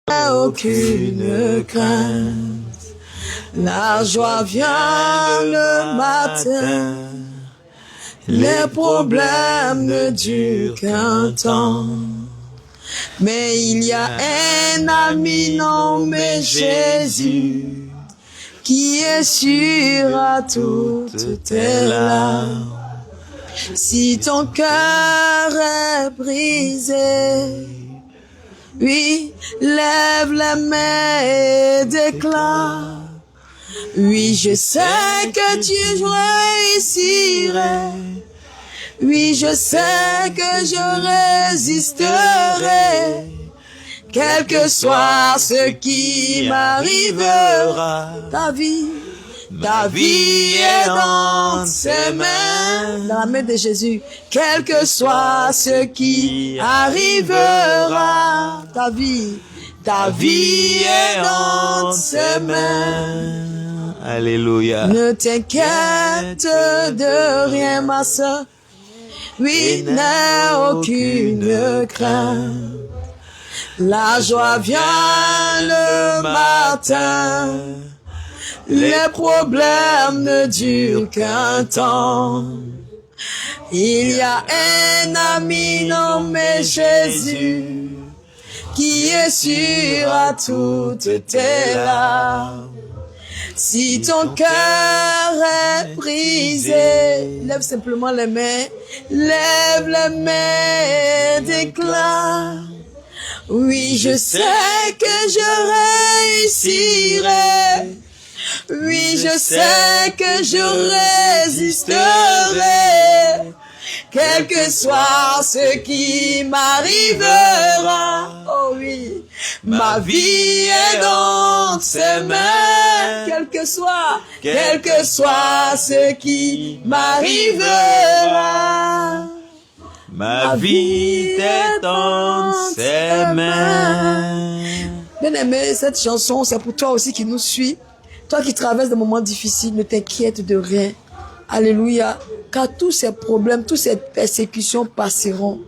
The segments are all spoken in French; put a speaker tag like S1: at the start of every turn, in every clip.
S1: aucune crainte. La joie vient le matin. Les problèmes ne durent qu'un temps. Mais il y a un ami nommé Jésus qui est sûr à toutes tes larmes. Si ton cœur est brisé, oui, lève les mains et déclare. Oui, je sais que tu réussirais. Oui, je sais que je résisterai. Quel que soit ce qui m'arrivera, ta vie est dans ses mains, dans la main de Jésus. Quel que soit ce qui arrivera, ta vie est dans ses mains.
S2: Alléluia.
S1: Ne t'inquiète de rien, ma soeur. Oui, n'aie aucune crainte. La joie vient le matin. Les problèmes ne durent qu'un temps. Il y a un ami nommé Jésus qui est sûr à toutes tes larmes. Si ton cœur est brisé, lève simplement les mains, lève les mains et déclare. Oui, je sais que je réussirai. Oui, je sais que je résisterai. Quel que soit ce qui m'arrivera. Oh oui, ma vie est dans ses mains. Quel que soit ce qui m'arrivera.
S2: Ma vie est dans ses mains.
S1: Bien-aimé, cette chanson, c'est pour toi aussi qui nous suit. Toi qui traverses des moments difficiles, ne t'inquiète de rien. Alléluia. Car tous ces problèmes, toutes ces persécutions passeront.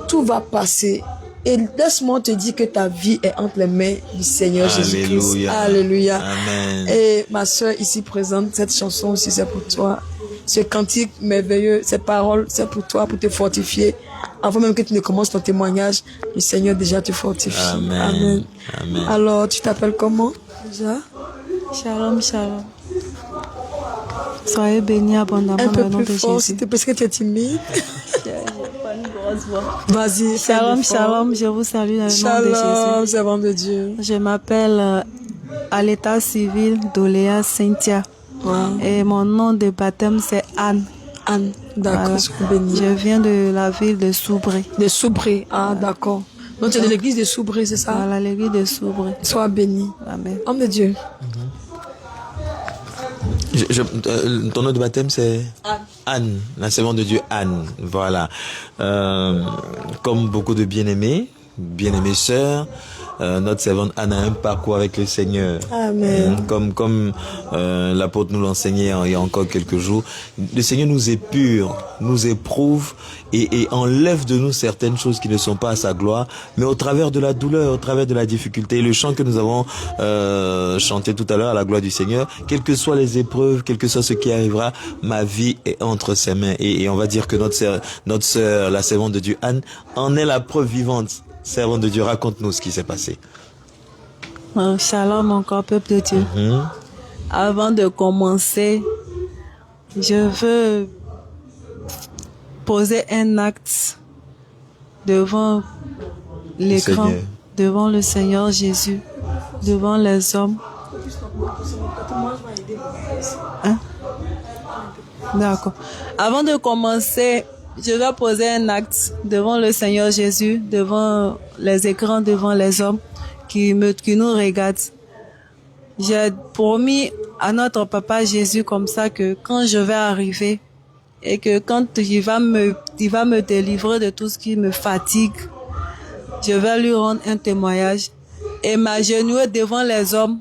S1: Tout va passer. Et laisse-moi te dire que ta vie est entre les mains du Seigneur Jésus-Christ. Alléluia.
S2: Amen.
S1: Et ma soeur ici présente, cette chanson aussi, c'est pour toi. Ce cantique merveilleux, ces paroles, c'est pour toi, pour te fortifier. Avant même que tu ne commences ton témoignage, le Seigneur déjà te fortifie.
S2: Amen.
S1: Amen.
S2: Amen.
S1: Alors, tu t'appelles comment déjà?
S3: Shalom, shalom. Soyez bénis abondamment
S1: Un peu
S3: dans le nom de
S1: plus fort,
S3: Jésus.
S1: parce que tu es timide.
S3: J'ai pas une grosse voix.
S1: Vas-y.
S3: Shalom, shalom, je vous salue dans le nom de
S1: Shalom,
S3: Jésus.
S1: servant de Dieu.
S3: Je m'appelle à l'état civil Doléa Cynthia.
S1: Wow.
S3: Et mon nom de baptême c'est Anne.
S1: Anne, d'accord,
S3: Voilà.
S1: sois bénie.
S3: Je viens de la ville de Soubré.
S1: De Soubré, ah d'accord. Donc tu es de l'église de Soubré, c'est ça?
S3: Voilà, l'église de Soubré.
S1: Sois béni.
S3: Amen.
S1: Homme de Dieu.
S2: Ton nom de baptême c'est
S1: Anne.
S2: Anne, la servante de Dieu Anne. Voilà. Comme beaucoup de bien-aimés sœurs, notre servante Anne a un parcours avec le Seigneur.
S1: Amen.
S2: Comme l'apôtre nous l'enseignait il y a encore quelques jours, le Seigneur nous épure, nous éprouve et enlève de nous certaines choses qui ne sont pas à sa gloire, mais au travers de la douleur, au travers de la difficulté. Le chant que nous avons chanté tout à l'heure à la gloire du Seigneur, quelles que soient les épreuves, quel que soit ce qui arrivera, ma vie est entre ses mains. Et on va dire que notre sœur, la servante de Dieu Anne, en est la preuve vivante. Servante de Dieu, raconte-nous ce qui s'est passé.
S3: Shalom encore, peuple de Dieu. Avant de commencer, je veux poser un acte devant l'écran, devant le Seigneur Jésus, devant les hommes. Hein? D'accord. Avant de commencer, je dois poser un acte devant le Seigneur Jésus, devant les écrans, devant les hommes qui nous regardent. J'ai promis à notre papa Jésus comme ça que quand je vais arriver et que quand il va me délivrer de tout ce qui me fatigue, je vais lui rendre un témoignage et m'agenouiller devant les hommes,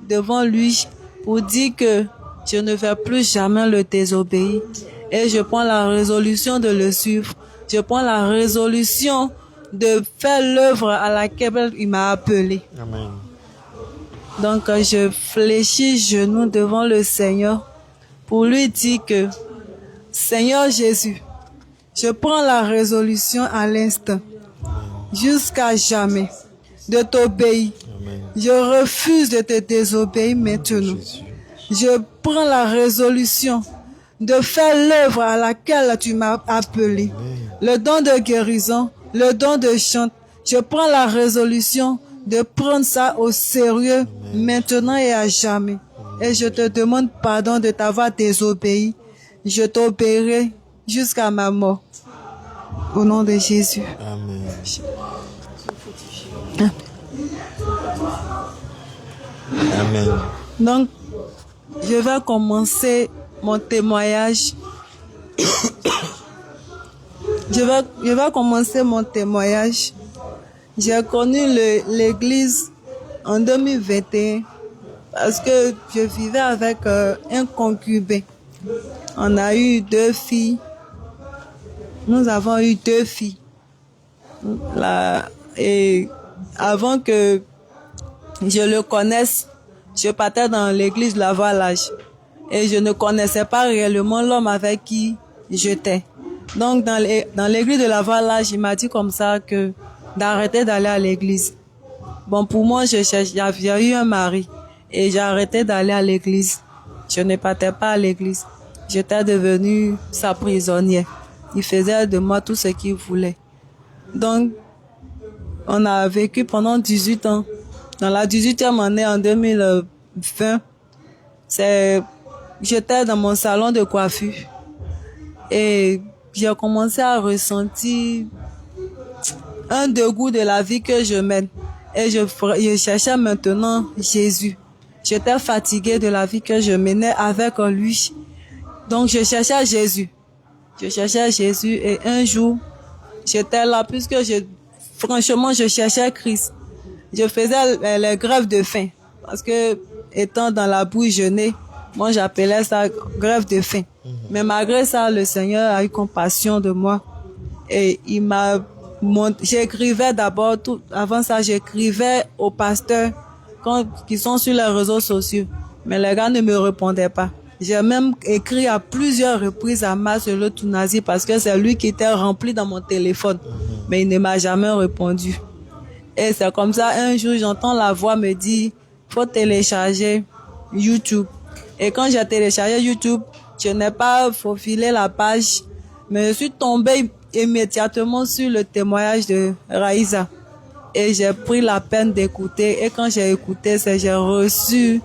S3: devant lui, pour dire que je ne vais plus jamais le désobéir. Et je prends la résolution de le suivre. Je prends la résolution de faire l'œuvre à laquelle il m'a appelé.
S2: Amen.
S3: Donc, je fléchis genoux devant le Seigneur pour lui dire que, Seigneur Jésus, je prends la résolution à l'instant, jusqu'à jamais, de t'obéir.
S2: Amen.
S3: Je refuse de te désobéir maintenant.
S2: Jésus.
S3: Je prends la résolution de faire l'œuvre à laquelle tu m'as appelé. Le don de guérison, le don de chant. Je prends la résolution de prendre ça au sérieux maintenant et à jamais. Et je te demande pardon de t'avoir désobéi. Je t'obéirai jusqu'à ma mort. Au nom de Jésus.
S2: Amen. Amen.
S3: Donc, je vais commencer mon témoignage. Je vais commencer mon témoignage. J'ai connu l'église en 2021 parce que je vivais avec un concubin. On a eu 2 filles. Nous avons eu 2 filles. Là, et avant que je le connaisse, je partais dans l'église de Lavalage. Et je ne connaissais pas réellement l'homme avec qui j'étais. Donc, dans l'église de Lavalage, il m'a dit comme ça que d'arrêter d'aller à l'église. Bon, pour moi, j'ai eu un mari et j'ai arrêté d'aller à l'église. Je ne partais pas à l'église. J'étais devenue sa prisonnière. Il faisait de moi tout ce qu'il voulait. Donc, on a vécu pendant 18 ans. Dans la 18e année, en 2020, j'étais dans mon salon de coiffure et j'ai commencé à ressentir un dégoût de la vie que je mène. Et je cherchais maintenant Jésus. J'étais fatiguée de la vie que je menais avec lui. Donc je cherchais Jésus. Je cherchais Jésus et un jour, j'étais là puisque franchement, je cherchais Christ. Je faisais les grèves de faim parce que étant dans la bouche jeûnée, moi j'appelais ça grève de faim. Mais malgré ça, le Seigneur a eu compassion de moi et j'écrivais d'abord avant ça, j'écrivais aux pasteurs qui sont sur les réseaux sociaux, mais les gars ne me répondaient pas. J'ai même écrit à plusieurs reprises à Marcelo Tounazi parce que c'est lui qui était rempli dans mon téléphone, mais il ne m'a jamais répondu. Et c'est comme ça, un jour, j'entends la voix me dire, faut télécharger YouTube. Et quand j'ai téléchargé YouTube, je n'ai pas faufilé la page, mais je suis tombée immédiatement sur le témoignage de Raïsa. Et j'ai pris la peine d'écouter. Et quand j'ai écouté, j'ai reçu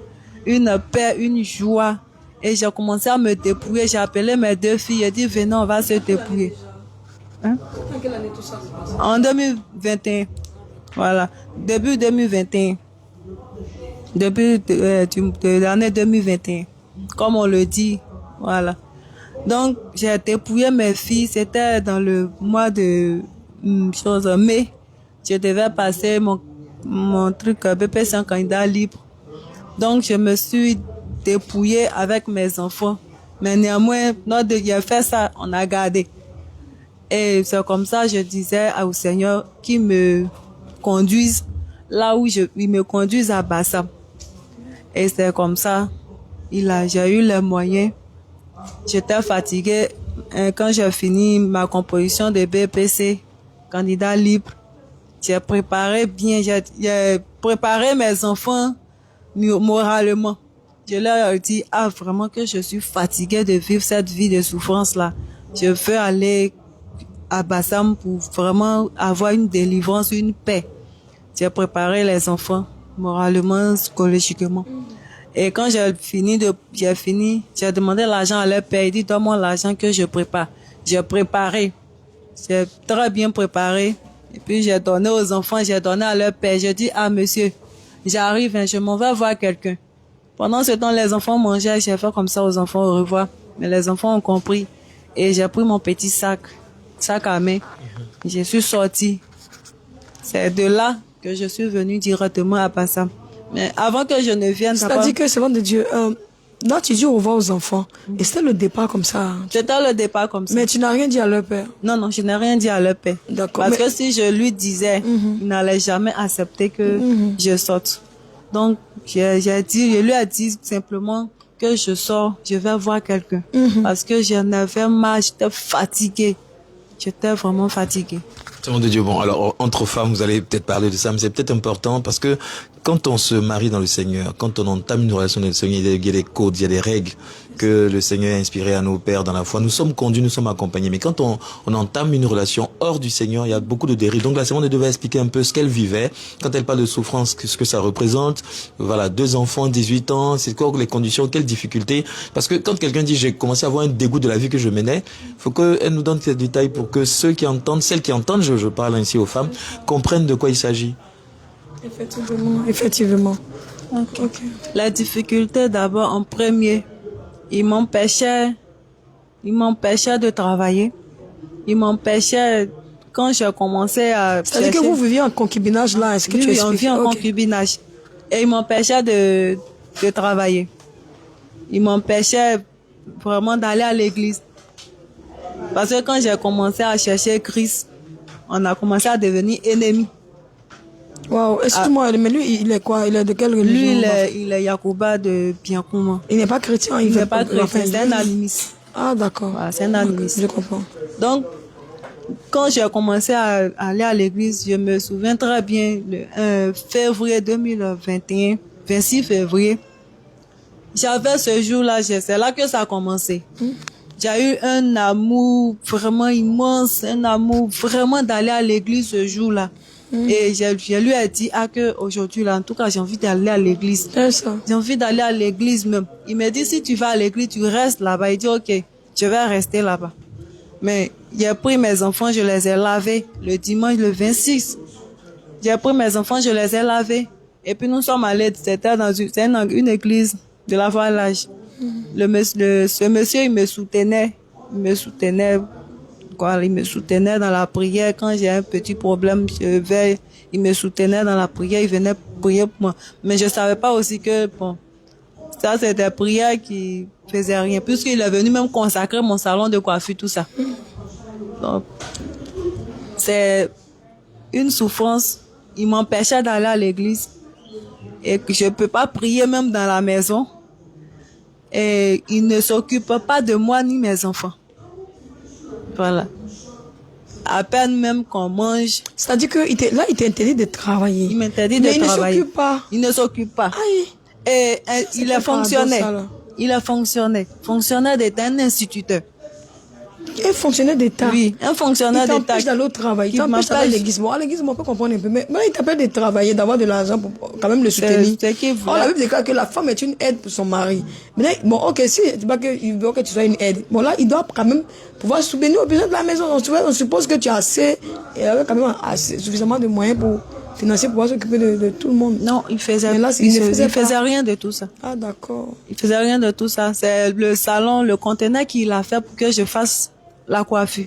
S3: une paix, une joie. Et j'ai commencé à me dépouiller. J'ai appelé mes 2 filles. J'ai dit, venez, on va se dépouiller. Hein?
S1: En quelle année tout ça se passe?
S3: En 2021. Voilà. Début 2021. Début de l'année 2021. Comme on le dit. Voilà. Donc, j'ai dépouillé mes filles. C'était dans le mois de mai. Je devais passer mon truc BP100 candidat libre. Donc, je me suis dépouillée avec mes enfants. Mais néanmoins, j'ai fait ça, on a gardé. Et c'est comme ça, je disais au Seigneur qu'il me conduise là où il me conduise à Bassam. Et c'est comme ça, j'ai eu les moyens. J'étais fatiguée. Et quand j'ai fini ma composition de BPC, candidat libre, j'ai préparé bien, j'ai préparé mes enfants moralement. Je leur ai dit, vraiment que je suis fatiguée de vivre cette vie de souffrance-là. Je veux aller à Bassam pour vraiment avoir une délivrance, une paix. J'ai préparé les enfants moralement, psychologiquement. Et quand j'ai fini, j'ai demandé l'argent à leur père. Il dit, donne-moi l'argent que je prépare. J'ai préparé. J'ai très bien préparé. Et puis j'ai donné aux enfants, j'ai donné à leur père. J'ai dit, monsieur, j'arrive, je m'en vais voir quelqu'un. Pendant ce temps, les enfants mangeaient, j'ai fait comme ça aux enfants, au revoir. Mais les enfants ont compris. Et j'ai pris mon petit sac à main. Je suis sortie. C'est de là que je suis venue directement à Bassam. Mais avant que je ne vienne...
S1: C'est-à-dire que, c'est bon de Dieu, Là, tu dis au revoir aux enfants. Et c'était le départ comme ça.
S3: C'était le départ comme ça.
S1: Mais tu n'as rien dit à leur père.
S3: Non, je n'ai rien dit à leur père.
S1: D'accord.
S3: Parce que si je lui disais, il n'allait jamais accepter que je sorte. Donc, je lui ai dit simplement que je sors, je vais voir quelqu'un. Parce que j'en avais marre, j'étais fatiguée. J'étais vraiment fatiguée.
S2: Nom de Dieu. Bon, alors, entre femmes, vous allez peut-être parler de ça, mais c'est peut-être important parce que quand on se marie dans le Seigneur, quand on entame une relation dans le Seigneur, il y a des codes, il y a des règles que le Seigneur a inspirées à nos pères dans la foi. Nous sommes conduits, nous sommes accompagnés. Mais quand on entame une relation hors du Seigneur, il y a beaucoup de dérives. Donc, la Seigneur devait expliquer un peu ce qu'elle vivait. Quand elle parle de souffrance, ce que ça représente. Voilà, 2 enfants, 18 ans, c'est quoi les conditions, quelles difficultés. Parce que quand quelqu'un dit, j'ai commencé à avoir un dégoût de la vie que je menais, faut qu'elle nous donne ces détails pour que ceux qui entendent, celles qui entendent, je parle ainsi aux femmes, comprennent de quoi il s'agit.
S1: Effectivement.
S3: Okay. La difficulté d'abord en premier, il m'empêchait de travailler. Il m'empêchait quand j'ai commencé à...
S1: C'est-à-dire que vous viviez en concubinage là, est-ce que tu expliques?
S3: On vit en concubinage. Et il m'empêchait de travailler. Il m'empêchait vraiment d'aller à l'église. Parce que quand j'ai commencé à chercher Christ, on a commencé à devenir ennemis.
S1: Waouh, excuse-moi, mais lui, il est quoi? Il est de quelle religion?
S3: Lui, il est Yacouba de Biancouma.
S1: Il n'est pas chrétien?
S3: Il n'est pas chrétien, c'est un animiste.
S1: Ah, d'accord.
S3: Voilà, c'est un animiste.
S1: Je comprends.
S3: Donc, quand j'ai commencé à aller à l'église, je me souviens très bien, le février 2021, 26 février, j'avais ce jour-là, c'est là que ça a commencé. J'ai eu un amour vraiment immense, un amour vraiment d'aller à l'église ce jour-là. Et je lui ai dit, que aujourd'hui là, en tout cas, j'ai envie d'aller à l'église.
S1: C'est ça.
S3: J'ai envie d'aller à l'église même. Il m'a dit, si tu vas à l'église, tu restes là-bas. Il dit, ok, je vais rester là-bas. Mais j'ai pris mes enfants, je les ai lavés le dimanche, le 26. J'ai pris mes enfants, je les ai lavés. Et puis nous sommes allés, c'était dans une église de la Voilage. Ce monsieur, il me soutenait. Il me soutenait dans la prière. Quand j'ai un petit problème, il me soutenait dans la prière. Il venait prier pour moi. Mais je savais pas aussi que, ça c'est des prières qui faisaient rien. Puisqu'il est venu même consacrer mon salon de coiffure, tout ça. Donc, c'est une souffrance. Il m'empêchait d'aller à l'église. Et que je peux pas prier même dans la maison. Et il ne s'occupe pas de moi ni mes enfants. Voilà. À peine même qu'on mange.
S1: C'est-à-dire que il t'interdit de travailler.
S3: Il m'interdit de travailler.
S1: Il ne s'occupe pas.
S3: Il ne s'occupe pas.
S1: Aïe.
S3: Et il a fonctionné. Il a fonctionné. Fonctionnaire d'État, un instituteur.
S1: Un fonctionnaire d'État.
S3: Oui, un fonctionnaire d'État.
S1: Il t'empêche d'aller au travail. Il t'empêche d'aller à l'église. Bon, à l'église, on peut comprendre un peu. Mais il t'appelle de travailler, d'avoir de l'argent pour quand même le soutenir. La Bible déclare que la femme est une aide pour son mari. Mais bon, ok, si tu veux que tu sois une aide, bon là, il doit quand même pouvoir subvenir aux besoins de la maison. On suppose que tu as assez, et avec quand même suffisamment de moyens pour financer, pour pouvoir s'occuper de tout le monde.
S3: Non, il faisait rien de tout ça.
S1: Ah, d'accord.
S3: Il faisait rien de tout ça. C'est le salon, le conteneur qu'il a fait pour que je fasse la coiffure.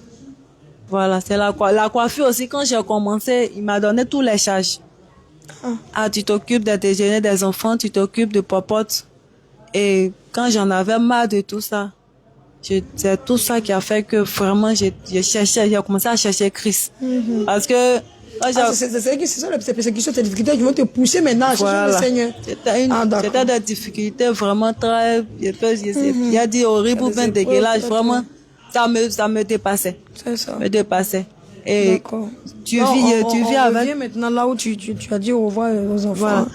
S3: Voilà, c'est la coiffure aussi. Quand j'ai commencé, il m'a donné tous les charges. Tu t'occupes des déjeuners des enfants, tu t'occupes de popote. Et quand j'en avais marre de tout ça, c'est tout ça qui a fait que vraiment j'ai commencé à chercher Christ. Parce que
S1: c'est ça, les persécutions, ces difficultés qui vont te pousser maintenant à chercher le Seigneur.
S3: C'était des difficultés vraiment très, il y a dit horrible ou bien dégueulasse, vraiment. Ça me dépassait.
S1: C'est ça.
S3: Me dépassait. Et tu vis avec.
S1: Maintenant là où tu as dit au revoir aux enfants. Voilà.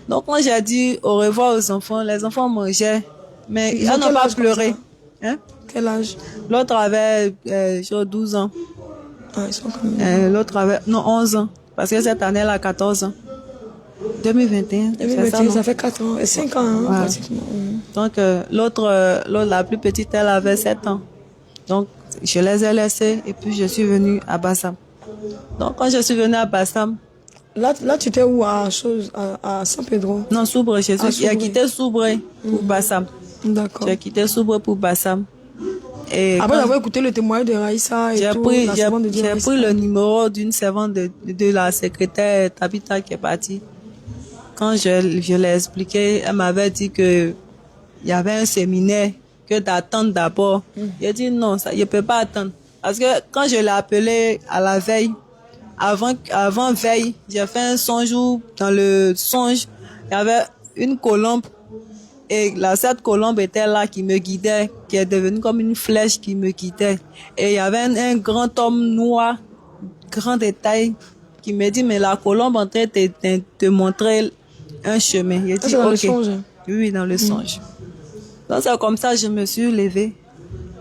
S3: Donc moi j'ai dit au revoir aux enfants. Les enfants mangeaient, mais ils n'ont pas pleuré. Hein?
S1: Quel âge?
S3: L'autre avait 12 ans.
S1: Ils sont comme...
S3: L'autre avait 11 ans. Parce que cette année elle a 14 ans. 2021.
S1: Ça fait 4 ans et 5 ans hein,
S3: ouais.
S1: Pratiquement.
S3: Donc l'autre, la plus petite, elle avait 7 ans. Donc je les ai laissés et puis je suis venue à Bassam. Donc quand je suis venue à Bassam,
S1: là tu étais où à San Pedro? Non,
S3: Soubre. J'ai quitté Soubre pour Bassam.
S1: D'accord.
S3: J'ai quitté Soubre pour Bassam. Et
S1: après avoir écouté le témoignage de Raïssa et
S3: j'ai pris le numéro d'une servante de la secrétaire Tabitha qui est partie. Quand je l'ai expliqué, elle m'avait dit que il y avait un séminaire que d'attendre d'abord. J'ai dit non, ça, je peux pas attendre. Parce que quand je l'ai appelé à la veille, avant veille, j'ai fait un songe où, dans le songe, il y avait une colombe. Et cette colombe était là qui me guidait, qui est devenue comme une flèche qui me guidait. Et il y avait un grand homme noir, grand détail, qui me dit, mais la colombe en train de te montrer un chemin. J'ai dit,
S1: dans le
S3: ok.
S1: songe.
S3: Oui, dans le songe. Donc c'est comme ça que je me suis levée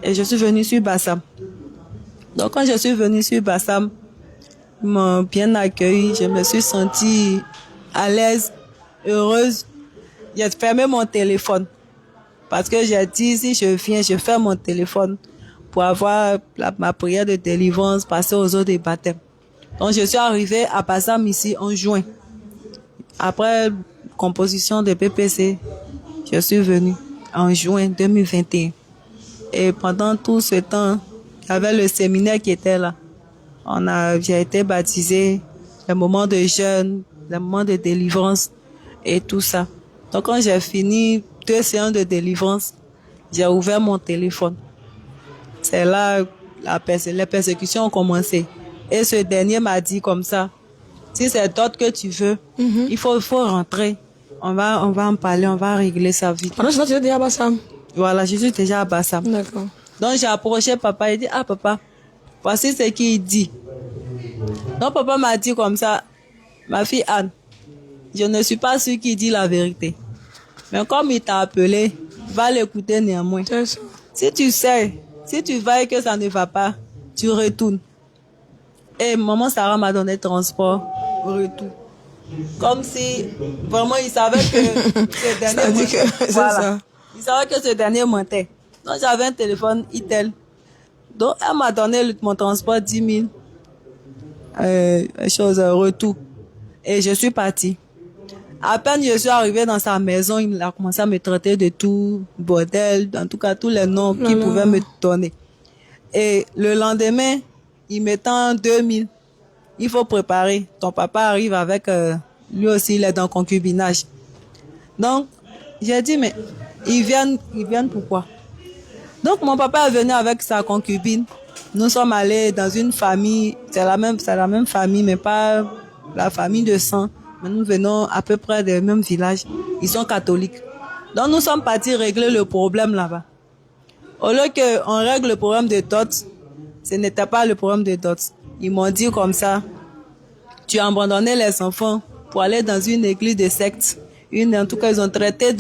S3: et je suis venue sur Bassam. Donc quand je suis venue sur Bassam, ils m'ont bien accueilli, je me suis sentie à l'aise, heureuse. J'ai fermé mon téléphone parce que j'ai dit, si je viens, je ferme mon téléphone pour avoir ma prière de délivrance, passer aux eaux des baptêmes. Donc je suis arrivée à Bassam ici en juin. Après composition de PPC, je suis venue en juin 2021. Et pendant tout ce temps, il y avait le séminaire qui était là. J'ai été baptisée, les moments de jeûne, les moments de délivrance et tout ça. Donc quand j'ai fini 2 séances de délivrance, j'ai ouvert mon téléphone. C'est là les persécutions ont commencé. Et ce dernier m'a dit comme ça, si c'est d'autres que tu veux, il faut rentrer. On va en parler, on va régler ça vite.
S1: Pendant ce temps, tu étais déjà à Bassam.
S3: Voilà, je suis déjà à Bassam.
S1: D'accord.
S3: Donc j'ai approché papa, il dit, ah papa, voici ce qu'il dit. Donc papa m'a dit comme ça, ma fille Anne, je ne suis pas sûre qu'il dit la vérité. Mais comme il t'a appelé, va l'écouter néanmoins.
S1: C'est ça.
S3: Si tu sais, si tu vois que ça ne va pas, tu retournes. Et maman Sarah m'a donné transport, retour. Comme si vraiment il savait que ce dernier mentait. Voilà. Il savait que ce dernier mentait. Donc j'avais un téléphone Itel. Donc elle m'a donné mon transport 10 000 retour. Et je suis partie. À peine je suis arrivée dans sa maison, il a commencé à me traiter de tout bordel, en tout cas tous les noms qu'il pouvait me donner. Et le lendemain, il m'étend 2000. Il faut préparer. Ton papa arrive avec, lui aussi, il est dans concubinage. Donc, j'ai dit, mais ils viennent pourquoi? Donc, mon papa est venu avec sa concubine. Nous sommes allés dans une famille, c'est la même famille, mais pas la famille de sang. Mais nous venons à peu près du même village. Ils sont catholiques. Donc, nous sommes partis régler le problème là-bas. Au lieu qu'on règle le problème de dot, ce n'était pas le problème de dot. Ils m'ont dit comme ça, tu as abandonné les enfants pour aller dans une église de secte. En tout cas, ils ont traité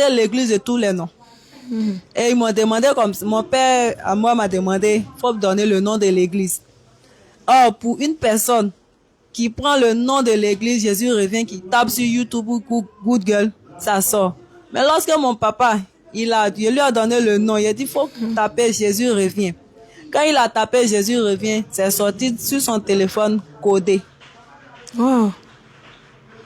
S3: l'église de tous les noms. Et ils m'ont demandé comme ça. Mon père, à moi, m'a demandé, faut me donner le nom de l'église. Or, pour une personne qui prend le nom de l'église, Jésus revient, qui tape sur YouTube ou Google, ça sort. Mais lorsque mon papa, je lui a donné le nom, il a dit, faut taper Jésus revient. Quand il a tapé Jésus revient, c'est sorti sur son téléphone codé.
S1: Wow.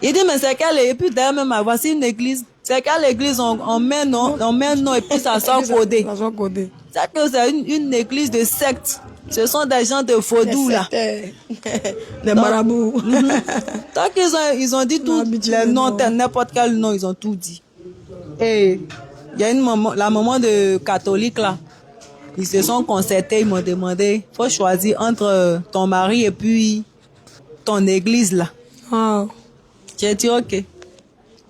S3: Il dit, mais c'est quelle église? Et puis d'ailleurs, même, voici une église. C'est quelle église? On met un nom et puis ça sort codé. Ça sort codé. C'est que c'est une église de secte. Ce sont des gens de vaudou, là.
S1: Des marabouts.
S3: Donc, ils ont dit tout, les noms, n'importe quel nom, ils ont tout dit. Et il y a la maman de catholique, là. Ils se sont concertés, ils m'ont demandé, faut choisir entre ton mari et puis ton église, là.
S1: Wow.
S3: J'ai dit, ok.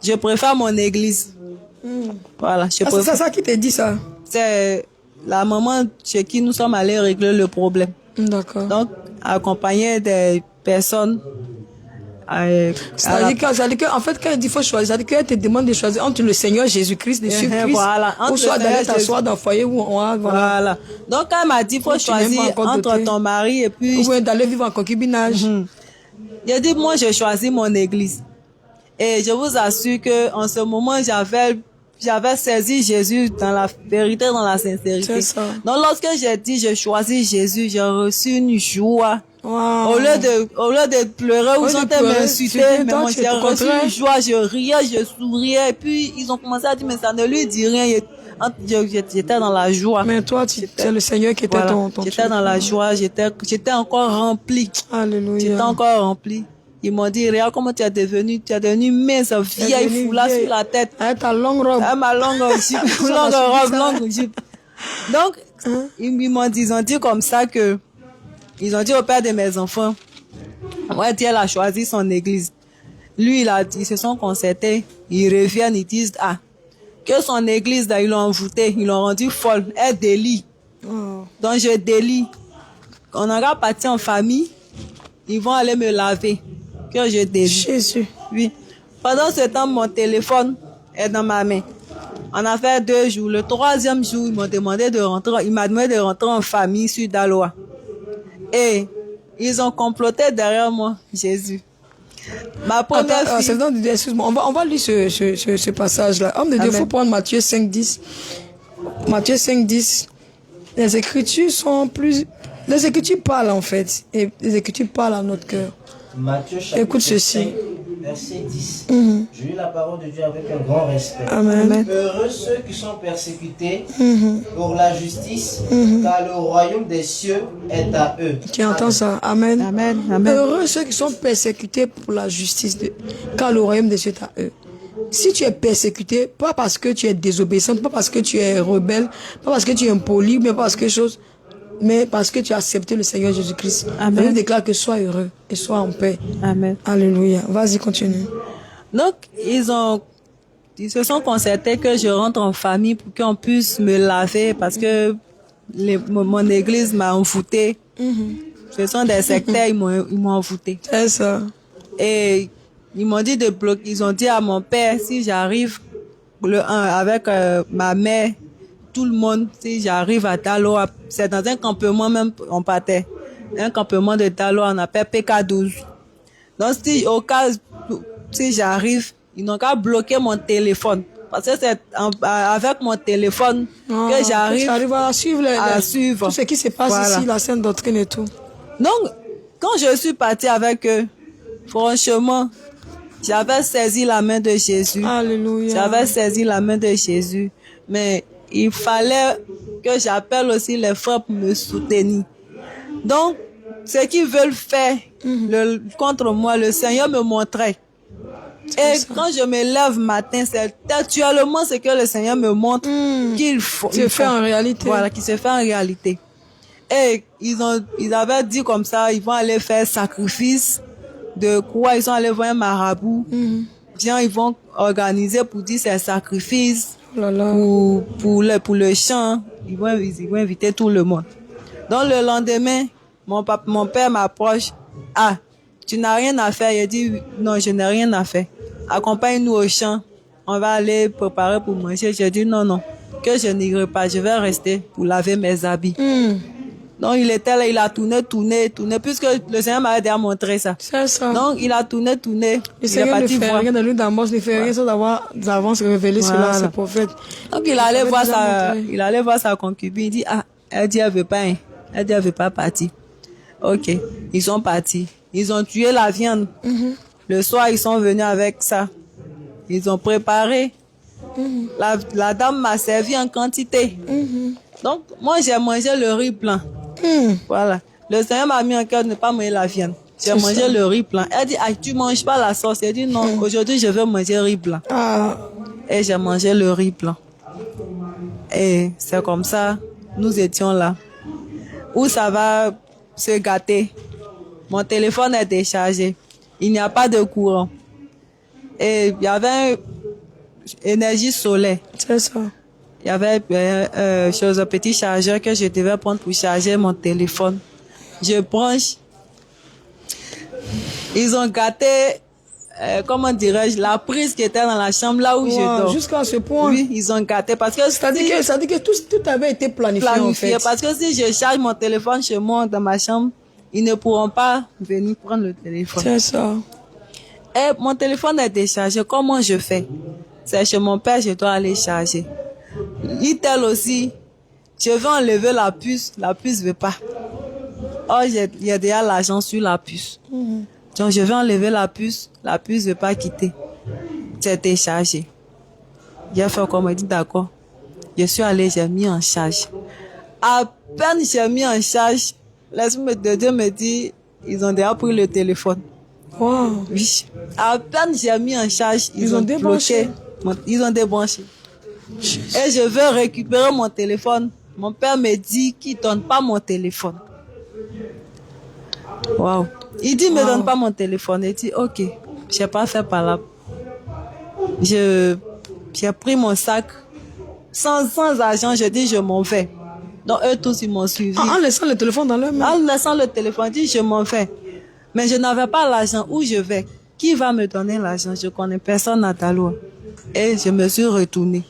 S3: Je préfère mon église. Voilà.
S1: C'est ça qui t'a dit ça?
S3: C'est la maman chez qui nous sommes allés régler le problème.
S1: D'accord.
S3: Donc, accompagner des personnes.
S1: C'est-à-dire qu'en fait, quand elle dit faut choisir, c'est-à-dire qu'elle te demande de choisir entre le Seigneur Jésus-Christ, de suivre Christ,
S3: voilà,
S1: ou soit d'aller t'asseoir dans le foyer où on va.
S3: Voilà. Donc, elle m'a dit faut choisir entre ton mari et puis.
S1: Ou d'aller vivre en concubinage.
S3: J'ai dit, moi, je choisis mon église. Et je vous assure que en ce moment, j'avais saisi Jésus dans la vérité, dans la sincérité.
S1: C'est ça.
S3: Donc, lorsque j'ai dit je choisis Jésus, j'ai reçu une joie.
S1: Wow.
S3: Au lieu de pleurer ou ils ont m'insulter, mais moi j'ai reçu une joie, je riais, je souriais, et puis ils ont commencé à dire, mais ça ne lui dit rien. J'étais dans la joie.
S1: Mais toi, c'est le Seigneur qui était ton
S3: J'étais dans la joie, j'étais encore rempli.
S1: Alléluia.
S3: J'étais encore rempli. Ils m'ont dit, regarde comment tu es devenu mince, vieille foulard sur la tête.
S1: Avec ta longue robe.
S3: Avec ma longue jupe, longue jupe. Donc, ils ont dit comme ça que, ils ont dit au père de mes enfants, ouais, Dieu a choisi son église. Lui, ils se sont concertés, ils reviennent, ils disent, que son église, là, ils l'ont envoûtée, ils l'ont rendue folle, elle délie. Donc, je délie. On aura parti en famille, ils vont aller me laver, que je délie.
S1: Jésus.
S3: Oui. Pendant ce temps, mon téléphone est dans ma main. On a fait 2 jours. Le 3e jour, ils m'a demandé de rentrer en famille sur Daloa. Et ils ont comploté derrière moi, Jésus. Ma première fille...
S1: Excuse-moi, on va lire ce passage-là. Homme de Dieu, il faut prendre Matthieu 5:10. Matthieu 5:10. Les Écritures sont plus... Les Écritures parlent en fait. Et les Écritures parlent à notre cœur.
S4: Matthieu chapitre
S1: Écoute ceci.
S4: 5, verset 10. Je lis la parole de Dieu avec un grand respect.
S1: Amen.
S4: Heureux ceux qui sont persécutés pour la justice, car le royaume des cieux est à eux.
S1: Tu entends ça? Amen.
S3: Amen. Amen.
S1: Heureux ceux qui sont persécutés pour la justice, car le royaume des cieux est à eux. Si tu es persécuté, pas parce que tu es désobéissant, pas parce que tu es rebelle, pas parce que tu es impoli, mais parce que mais parce que tu as accepté le Seigneur Jésus-Christ.
S3: Amen.
S1: Je déclare que sois heureux et sois en paix.
S3: Amen.
S1: Alléluia. Vas-y, continue.
S3: Donc, ils se sont concertés que je rentre en famille pour qu'on puisse me laver parce que mon église m'a envoûté. Ce sont des sectaires, ils m'ont envoûté.
S1: C'est ça.
S3: Et ils m'ont dit de bloquer. Ils ont dit à mon père, si j'arrive avec ma mère, tout le monde, si j'arrive à Daloa, c'est dans un campement même, on partait. Un campement de Daloa, on appelle PK12. Donc, si j'arrive, ils n'ont qu'à bloquer mon téléphone. Parce que c'est avec mon téléphone que j'arrive
S1: à suivre
S3: tout
S1: ce qui se passe ici, la Sainte Doctrine et tout.
S3: Donc, quand je suis partie avec eux, franchement, j'avais saisi la main de Jésus.
S1: Alléluia.
S3: J'avais saisi la main de Jésus. Mais il fallait que j'appelle aussi les frères pour me soutenir. Donc, ce qu'ils veulent faire contre moi, le Seigneur me montrait. Et quand je me lève matin, c'est actuellement ce que le Seigneur me montre qu'il faut.
S1: Se fait en réalité.
S3: Voilà, qui se fait en réalité. Et ils avaient dit comme ça, ils vont aller faire sacrifice de quoi, ils sont allés voir un marabout. Bien, ils vont organiser pour dire ces sacrifices pour le chant. Ils vont inviter tout le monde. Donc le lendemain, mon père m'approche. Tu n'as rien à faire. Il dit, non, je n'ai rien à faire. Accompagne-nous au champ. On va aller préparer pour manger. J'ai dit, non, que je n'irai pas. Je vais rester pour laver mes habits. Donc, il était là, il a tourné, puisque le Seigneur m'avait déjà montré ça.
S1: C'est ça.
S3: Donc, il a tourné.
S1: Le Seigneur ne fait rien dans lui d'Amos, ne fait rien sans avoir d'avance révélé cela à ses prophètes.
S3: Donc, il allait voir sa concubine. Il dit, elle dit, elle veut pas, hein. Elle dit, elle veut pas partir. Ok. Ils sont partis. Ils ont tué la viande. Le soir, ils sont venus avec ça. Ils ont préparé. La dame m'a servi en quantité. Donc, moi, j'ai mangé le riz blanc. Voilà. Le Seigneur m'a mis en cœur de ne pas manger la viande. J'ai mangé le riz blanc. Elle dit, tu manges pas la sauce. Elle dit, non, aujourd'hui, je veux manger riz blanc. Et j'ai mangé le riz blanc. Et c'est comme ça, nous étions là. Où ça va se gâter. Mon téléphone est déchargé. Il n'y a pas de courant. Et il y avait énergie solaire.
S1: C'est ça.
S3: Il y avait un petit chargeur que je devais prendre pour charger mon téléphone. Je branche. Ils ont gâté, comment dirais-je, la prise qui était dans la chambre là où je dors.
S1: Jusqu'à ce point.
S3: Oui, ils ont gâté parce que
S1: ça dit que tout avait été planifié en fait.
S3: Parce que si je charge mon téléphone chez moi dans ma chambre, ils ne pourront pas venir prendre le téléphone.
S1: C'est ça.
S3: Et mon téléphone est déchargé. Comment je fais? C'est chez mon père, je dois aller charger. Itel aussi, je veux enlever la puce veut pas. Oh, il y a déjà l'argent sur la puce. Donc, je vais enlever la puce veut pas quitter. C'est déchargé. J'ai fait comme il dit, d'accord. Je suis allé, j'ai mis en charge. À peine j'ai mis en charge, l'Esprit de Dieu me dit, ils ont déjà pris le téléphone.
S1: Wow.
S3: Oui. À peine j'ai mis en charge,
S1: Ils ont débranché.
S3: Ils ont débranché. Et je veux récupérer mon téléphone. Mon père me dit qu'il ne donne pas mon téléphone. Wow. Il dit, ne me donne pas mon téléphone. Il dit, ok, je n'ai pas fait par là. J'ai pris mon sac. Sans argent, je dis, je m'en vais. Donc, eux tous, ils m'ont suivi.
S1: En laissant le téléphone dans leur main.
S3: En laissant le téléphone, je dis, je m'en vais. Mais je n'avais pas l'argent. Où je vais? Qui va me donner l'argent? Je connais personne à Daloa. Et je me suis retournée.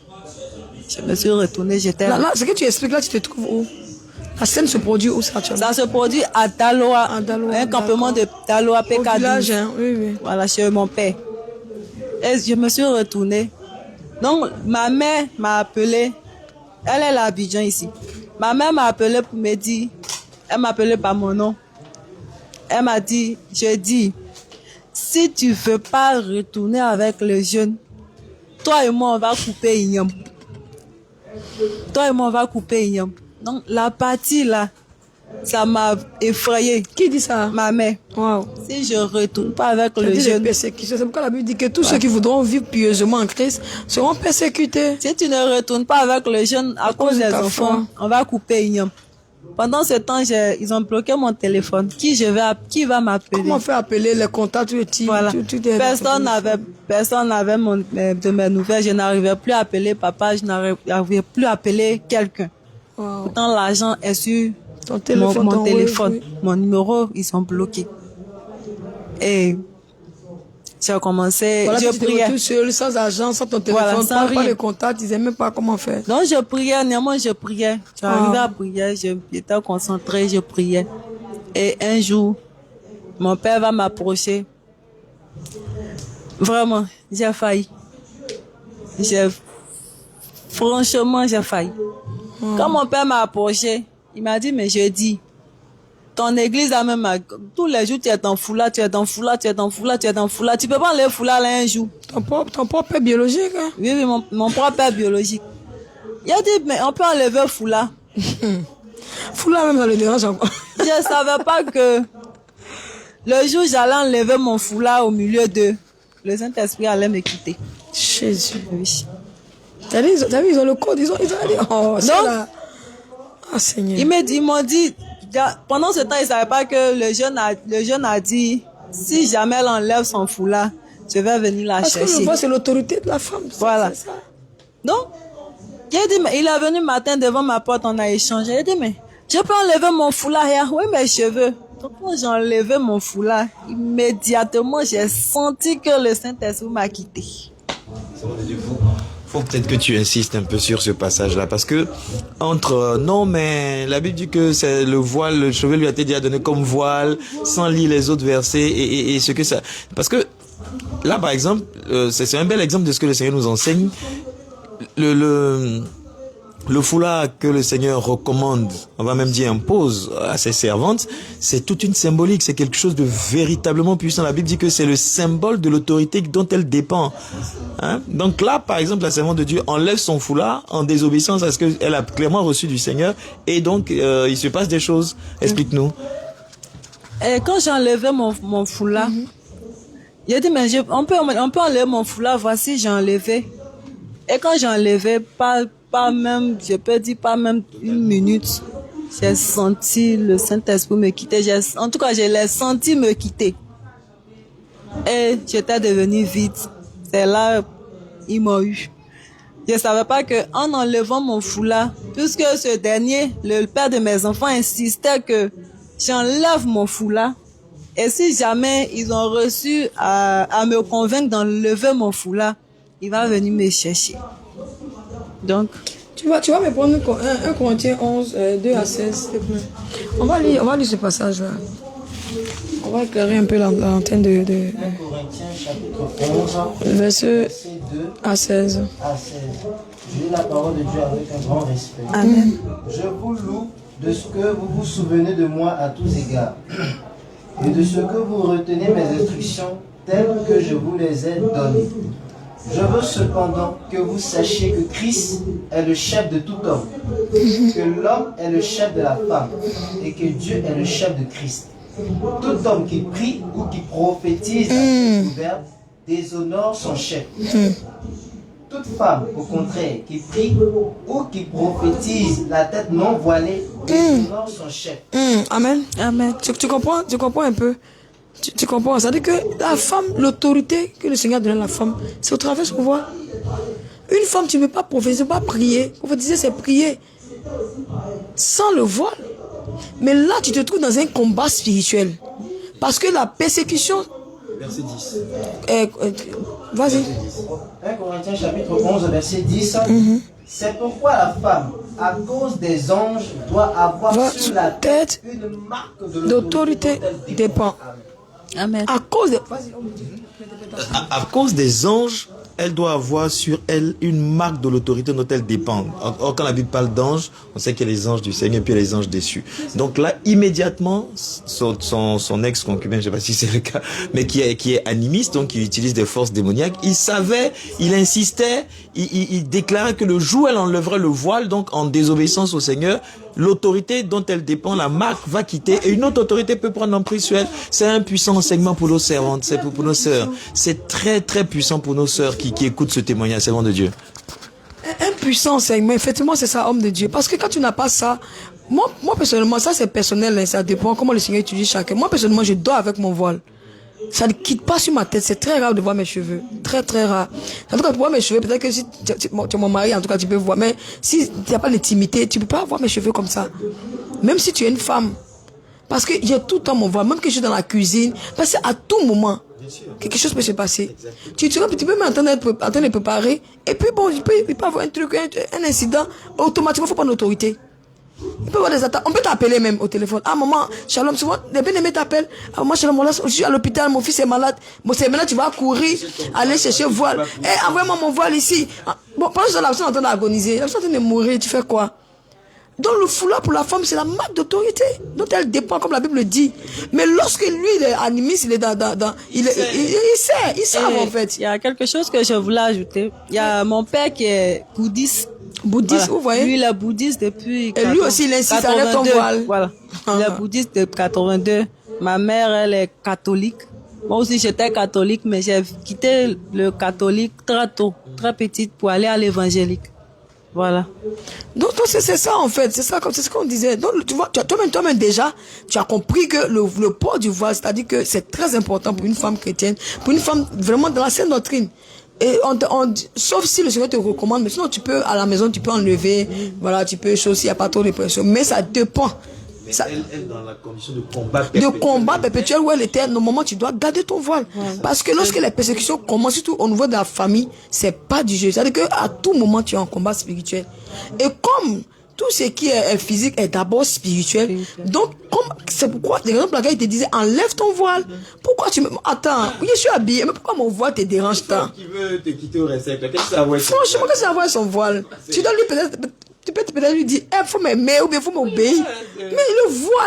S3: J'étais
S1: Là, ce que tu expliques là, tu te trouves où? La scène se produit où ça?
S3: Ça se produit à Daloa, un campement de Daloa,
S1: Au
S3: PK12.
S1: village, hein? Oui, oui.
S3: Voilà, chez mon père. Et je me suis retournée. Donc, ma mère m'a appelé. Elle est à Abidjan ici. Ma mère m'a appelé pour me dire, elle m'a appelé par mon nom. Elle m'a dit, je dis, si tu veux pas retourner avec les jeunes, toi et moi, on va couper Ignam. Toi et moi, on va couper Ignam. Donc, la partie là, ça m'a effrayée.
S1: Qui dit ça?
S3: Ma mère.
S1: Wow.
S3: Si je retourne pas avec
S1: Ça
S3: le
S1: dit les
S3: jeune,
S1: persécutions. C'est pourquoi la Bible dit que tous ceux qui voudront vivre pieusement en Christ seront persécutés.
S3: si tu ne retournes pas avec le jeune à cause des
S1: ta
S3: enfants, on va couper Ignam. Pendant ce temps, ils ont bloqué mon téléphone. Qui va m'appeler?
S1: Comment faire appeler les contacts?
S3: Voilà. Personne n'avait de mes nouvelles. Je n'arrivais plus à appeler papa, je n'arrivais plus à appeler quelqu'un.
S1: Wow.
S3: Pourtant, l'argent est sur
S1: Ton téléphone,
S3: mon
S1: ton
S3: téléphone.
S1: oui.
S3: Mon numéro, ils sont bloqués. Et j'ai commencé,
S1: Voilà,
S3: je
S1: tu te
S3: priais.
S1: retrouves seul, sans argent, sans ton téléphone,
S3: Voilà, sans
S1: pas
S3: rien.
S1: les contacts, ils n'aimaient même pas comment faire.
S3: Donc, je priais, néanmoins, je priais. J'arrivais à prier, j'étais concentrée, je priais. Et un jour, mon père va m'approcher. Vraiment, j'ai failli. Franchement, j'ai failli. Quand mon père m'a approché, il m'a dit, mais je dis, ton église a même, tous les jours, tu es en foulard, tu es en foulard, tu es en foulard, tu es en foulard. Tu peux pas enlever foulard là un jour.
S1: Ton propre père biologique, hein?
S3: Oui, oui, mon propre père biologique. Il a dit, mais on peut enlever foulard.
S1: Foulard même, ça le dérange encore.
S3: Je savais pas que le jour où j'allais enlever mon foulard au milieu d'eux, le Saint-Esprit allait me quitter.
S1: Jésus.
S3: Oui.
S1: T'as vu, ils ont le code, ils ont dit, oh, c'est
S3: Non.
S1: là. Ah, Seigneur.
S3: Ils m'ont dit, pendant ce temps, ils savaient pas que le jeune a dit, si jamais elle enlève son foulard, je vais venir la
S1: Parce que
S3: chercher.
S1: je vois, c'est l'autorité de la femme.
S3: Voilà.
S1: C'est ça.
S3: Donc, j'ai dit, mais il est venu matin devant ma porte, on a échangé. J'ai dit, mais je peux enlever mon foulard hier? Oui, mes cheveux. Donc, quand j'ai enlevé mon foulard, immédiatement, j'ai senti que le Saint-Esprit m'a quitté.
S2: Faut peut-être que tu insistes un peu sur ce passage-là, parce que non, mais la Bible dit que c'est le voile, le chevet lui a été déjà donné comme voile, sans lire les autres versets et ce que ça. Parce que là, par exemple, c'est un bel exemple de ce que le Seigneur nous enseigne. Le foulard que le Seigneur recommande, on va même dire impose à ses servantes, c'est toute une symbolique, c'est quelque chose de véritablement puissant. La Bible dit que c'est le symbole de l'autorité dont elle dépend. Hein? Donc là, par exemple, la servante de Dieu enlève son foulard en désobéissance à ce qu'elle a clairement reçu du Seigneur, et donc il se passe des choses. Explique-nous.
S3: Et quand j'ai enlevé mon foulard, j'ai dit, mais on peut enlever mon foulard, voici, j'ai enlevé. Et quand j'ai enlevé, pas même, je peux dire pas même une minute, j'ai senti le Saint-Esprit me quitter. En tout cas, je l'ai senti me quitter. Et j'étais devenue vide. C'est là, ils m'ont eu. Je savais pas que en enlevant mon foulard, puisque ce dernier, le père de mes enfants insistait que j'enlève mon foulard. Et si jamais ils ont reçu à me convaincre d'enlever mon foulard, il va venir me chercher. Donc,
S1: Tu vas me prendre 1 Corinthiens 11, 2 à 16, s'il te plaît. On va lire ce passage-là. On va éclairer un peu l'antenne de
S4: 1 Corinthiens chapitre 11,
S1: verset
S4: 2
S1: à 16.
S4: à 16. Je lis la parole de Dieu avec un grand respect.
S3: Amen.
S4: Je vous loue de ce que vous vous souvenez de moi à tous égards, et de ce que vous retenez mes instructions telles que je vous les ai données. Je veux cependant que vous sachiez que Christ est le chef de tout homme, que l'homme est le chef de la femme, et que Dieu est le chef de Christ. Tout homme qui prie ou qui prophétise à tête ouverte déshonore son chef. Toute femme, au contraire, qui prie ou qui prophétise la tête non voilée déshonore son chef.
S1: Amen.
S3: Amen.
S1: Tu comprends un peu? Tu comprends? C'est-à-dire que la femme, l'autorité que le Seigneur donne à la femme, c'est au travers de son voile. Une femme, tu ne peux pas prophétiser, pas prier. Prophétiser, c'est prier sans le voile. Mais là, tu te trouves dans un combat spirituel. Parce que la persécution...
S2: Verset 10.
S1: Vas-y.
S4: 1 Corinthiens chapitre 11, verset 10. C'est pourquoi la femme, à cause des anges, doit avoir sur la tête une marque
S1: d'autorité dépend.
S3: Amen.
S1: À cause de...
S2: À cause des anges, elle doit avoir sur elle une marque de l'autorité dont elle dépend. Or, quand la Bible parle d'anges, on sait qu'il y a les anges du Seigneur et puis il y a les anges déçus. Donc là, immédiatement, son ex-concubin, je ne sais pas si c'est le cas, mais qui est animiste, donc qui utilise des forces démoniaques, il savait, il insistait, il déclarait que le jour où elle enlèverait le voile, donc en désobéissance au Seigneur, l'autorité dont elle dépend, la marque, va quitter et une autre autorité peut prendre emprise sur elle. C'est un puissant enseignement pour nos servantes, c'est pour nos sœurs. C'est très très puissant pour nos sœurs qui écoutent ce témoignage, servant de Dieu.
S1: Un puissant enseignement, effectivement, c'est ça, homme de Dieu. Parce que quand tu n'as pas ça, moi personnellement, ça c'est personnel, hein, ça dépend comment le Seigneur utilise chacun. Moi personnellement, je dors avec mon voile. Ça ne quitte pas sur ma tête. C'est très rare de voir mes cheveux. Très, très rare. En tout cas, pour voir mes cheveux, peut-être que si tu es mon mari, en tout cas, tu peux voir. Mais si tu n'as pas d'intimité, tu ne peux pas voir mes cheveux comme ça. Même si tu es une femme. Parce que j'ai tout le temps mon voile. Même que je suis dans la cuisine. Parce qu'à tout moment, quelque chose peut se passer. Tu peux m'entendre en train de préparer. Et puis, bon, il peut avoir un truc, un incident. Automatiquement, il faut prendre l'autorité. Il peut y avoir des attaques. On peut t'appeler même au téléphone. Ah, maman, Shalom, souvent, les bien-aimés t'appellent. Ah, maman, Shalom, je suis à l'hôpital, mon fils est malade. Bon, c'est maintenant, tu vas courir, aller chercher voile. Eh, envoie-moi mon voile ici. Ah, bon, pendant que la personne est en train d'agoniser, la personne est en train de mourir, tu fais quoi? Donc, le foulard pour la femme, c'est la marque d'autorité dont elle dépend, comme la Bible le dit. Mais lorsque lui, il est animiste, il est il sait en fait.
S3: Il y a quelque chose que je voulais ajouter. Il y a mon père qui est bouddhiste.
S1: Bouddhiste,
S3: Voilà.
S1: vous voyez?
S3: Lui, il est bouddhiste depuis...
S1: Et lui aussi, il insiste avec ton voile.
S3: Voilà. Il est bouddhiste depuis 82. Ma mère, elle est catholique. Moi aussi, j'étais catholique, mais j'ai quitté le catholique très tôt, très petite, pour aller à l'évangélique. Voilà.
S1: Donc c'est ça en fait, c'est ce qu'on disait. Donc tu vois, toi-même déjà, tu as compris que le port du voile, c'est-à-dire que c'est très important pour une femme chrétienne, pour une femme vraiment dans la saine doctrine. Et sauf si le Seigneur te recommande, mais sinon tu peux à la maison, tu peux enlever, voilà, tu peux chausser, il n'y a pas trop de pression, mais ça dépend.
S2: Mais
S1: Ça,
S2: elle dans la condition de combat perpétuel.
S1: de combat perpétuel où elle était, normalement tu dois garder ton voile. Parce que lorsque les persécutions commencent, surtout au niveau de la famille, c'est pas du jeu. C'est-à-dire qu'à tout moment tu es en combat spirituel. Et comme tout ce qui est physique est d'abord spirituel, donc c'est pourquoi, par exemple, la gars il te disait enlève ton voile. Pourquoi tu me... Attends, oui je suis habillée, mais pourquoi mon voile te dérange tant?
S2: Qui veut te quitter au récepte, qu'est-ce que ça va être?
S1: Franchement, qu'est-ce que ça va avec son voile? Tu dois lui peut-être... Tu peux peut-être lui dire, il faut m'aimer ou bien il faut m'obéir. Mais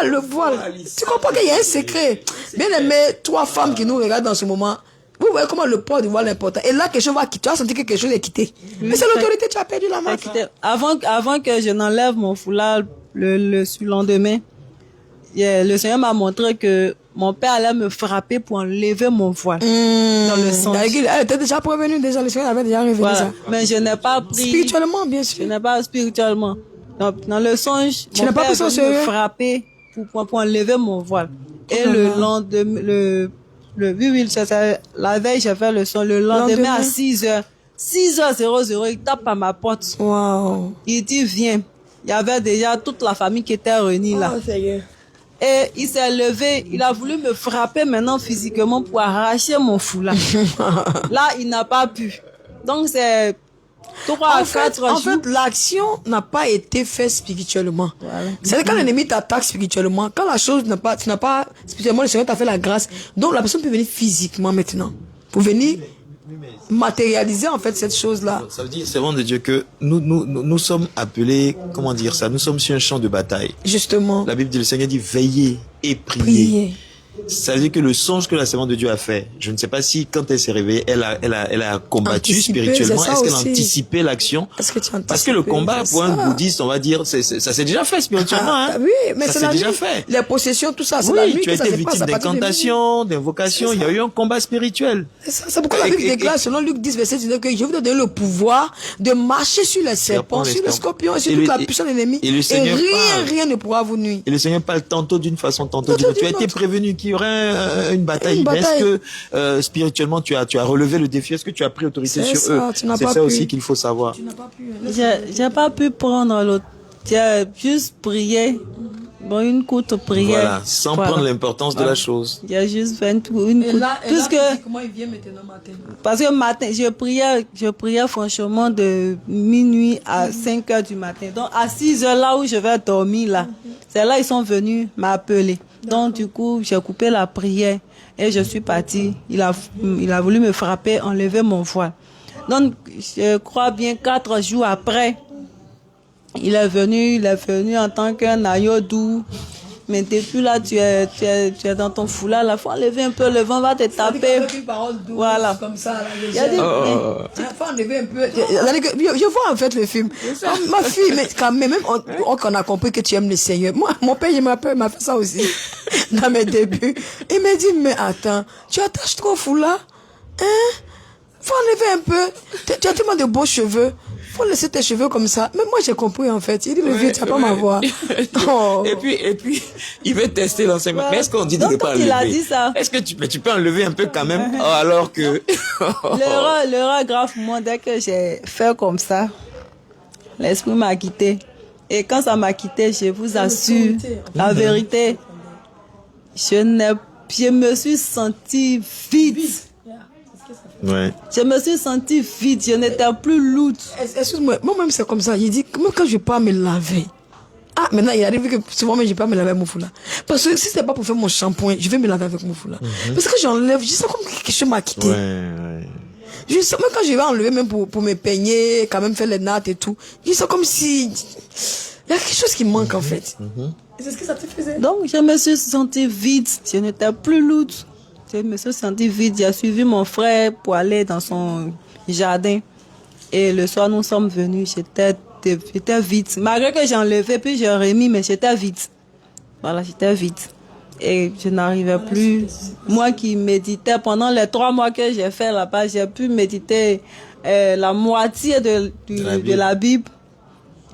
S1: le voile. Tu comprends qu'il y a un secret. Bien aimé, trois femmes qui nous regardent dans ce moment, vous voyez comment le port du voile est important. Et là, quelque chose va quitter. Tu vas sentir que quelque chose est quitté. Mais c'est l'autorité, tu as perdu la marque.
S3: Avant que je n'enlève mon foulard le surlendemain, le Seigneur m'a montré que mon père allait me frapper pour enlever mon voile dans le sang.
S1: Elle était déjà prévenue, déjà, le Seigneur avait déjà révélé ça.
S3: Mais je n'ai pas pris...
S1: Spirituellement, bien sûr.
S3: Je n'ai pas spirituellement. Donc, dans le songe,
S1: Tu
S3: mon
S1: n'as pas
S3: père
S1: pris ça au
S3: est venu me
S1: sérieux?
S3: frapper pour enlever mon voile. Et le lendemain, oui, c'est la veille, j'ai fait le son. Le lendemain à 6h, 6h00, il tape à ma porte.
S1: Wow.
S3: Il dit, viens. Il y avait déjà toute la famille qui était réunie là.
S1: Oh, Seigneur.
S3: Et il s'est levé, il a voulu me frapper maintenant physiquement pour arracher mon foulard. Là, il n'a pas pu. Donc, c'est 3 à 4 jours.
S1: En fait, l'action n'a pas été faite spirituellement. Voilà. C'est-à-dire quand l'ennemi t'attaque spirituellement, quand la chose tu n'as pas, spirituellement, le Seigneur t'a fait la grâce, donc la personne peut venir physiquement maintenant. Pour venir matérialiser en fait cette chose-là.
S2: Ça veut dire, servant de Dieu, que nous sommes appelés, comment dire ça, nous sommes sur un champ de bataille.
S1: Justement.
S2: La Bible dit, le Seigneur dit, veillez et priez.
S1: Priez.
S2: Ça veut dire que le songe que la servante de Dieu a fait, je ne sais pas si quand elle s'est réveillée, elle a combattu
S1: Anticipé,
S2: spirituellement.
S1: c'est ça
S2: Est-ce qu'elle a
S1: aussi.
S2: anticipé l'action?
S1: Est-ce que tu anticipes?
S2: Parce que le combat, pour un bouddhiste, on va dire, ça s'est déjà fait spirituellement.
S1: Ah,
S2: Hein.
S1: oui, mais
S2: ça
S1: c'est
S2: s'est
S1: la
S2: déjà
S1: nuit.
S2: fait.
S1: Les possessions, tout ça, c'est la
S2: Oui,
S1: nuit
S2: tu as
S1: que ça
S2: été
S1: se passe
S2: victime
S1: à partir de minuit.
S2: d'incantations, d'invocations. Il y a eu un combat spirituel.
S1: C'est pourquoi la Bible déclare, selon Luc 10, verset 19, que je vous donne le pouvoir de marcher sur les serpents, sur les scorpions et sur toute la puissance de l'ennemi.
S2: Et le Seigneur
S1: rien ne pourra vous nuire.
S2: Et le Seigneur parle tantôt d'une façon, tantôt d'une autre. Tu as été prévenu qu'il y aurait une bataille. Est-ce que spirituellement tu as relevé le défi? Est-ce que tu as pris autorité sur eux? C'est ça aussi qu'il faut savoir.
S1: Tu n'as pas pu.
S3: J'ai pas pu prendre l'autre. J'ai juste prié. Bon, une courte prière.
S2: Voilà, sans prendre l'importance de la chose.
S3: J'ai juste fait
S1: Comment il vient maintenant matin?
S3: Parce que matin, je priais franchement de minuit à 5 heures du matin. Donc, à 6 heures là où je vais dormir là, c'est là ils sont venus m'appeler. Donc, du coup, j'ai coupé la prière et je suis partie. Il a voulu me frapper, enlever mon voile. Donc, je crois bien 4 jours après, il est venu en tant qu'un agneau doux. Mais depuis là, tu es dans ton foulard. La faut enlever un peu, le vent va te taper.
S1: Avec une parole douce,
S3: voilà.
S1: Comme ça, là,
S3: Il a dit,
S1: faut enlever un peu. Je vois en fait le film. Ma fille, mais quand même, on a compris que tu aimes le Seigneur. Moi, mon père, il m'a fait ça aussi. Dans mes débuts. Il m'a dit, mais attends, tu attaches trop foulard. Hein? Faut enlever un peu. Tu as tellement de beaux cheveux. Faut laisser tes cheveux comme ça. Mais moi, j'ai compris, en fait. Il dit, le vieux, tu vas pas m'avoir.
S2: Oh. Et puis, il veut tester l'enseignement. Ouais. Mais est-ce qu'on dit de ne pas enlever?
S3: Il a dit ça.
S2: Est-ce que tu peux enlever un peu quand même? Alors que...
S3: L'erreur grave pour moi, dès que j'ai fait comme ça, l'esprit m'a quitté. Et quand ça m'a quitté, je vous assure, la vérité, je me suis sentie vide.
S2: Ouais.
S3: Je me suis sentie vide, je n'étais plus lourde.
S1: Excuse-moi, moi-même c'est comme ça. Il dit, même quand je pars me laver. Ah, maintenant il arrive que souvent je ne vais pas me laver avec mon foulard. Parce que si ce n'est pas pour faire mon shampoing, je vais me laver avec mon foulard. Parce que j'enlève, je sens comme quelque chose m'a quitté.
S2: Ouais.
S1: Je sens, même quand je vais enlever, même pour me peigner, quand même faire les nattes et tout, je sens comme si il y a quelque chose qui manque en fait. Et c'est ce que ça te faisait.
S3: Donc je me suis sentie vide, je n'étais plus lourde. Je me suis sentie vide. J'ai suivi mon frère pour aller dans son jardin. Et le soir, nous sommes venus. J'étais vide. Malgré que j'ai enlevé, puis j'ai remis, mais j'étais vide. Voilà, j'étais vide. Et je n'arrivais plus. Moi qui méditais pendant les 3 mois que j'ai fait là-bas, j'ai pu méditer la moitié de la Bible.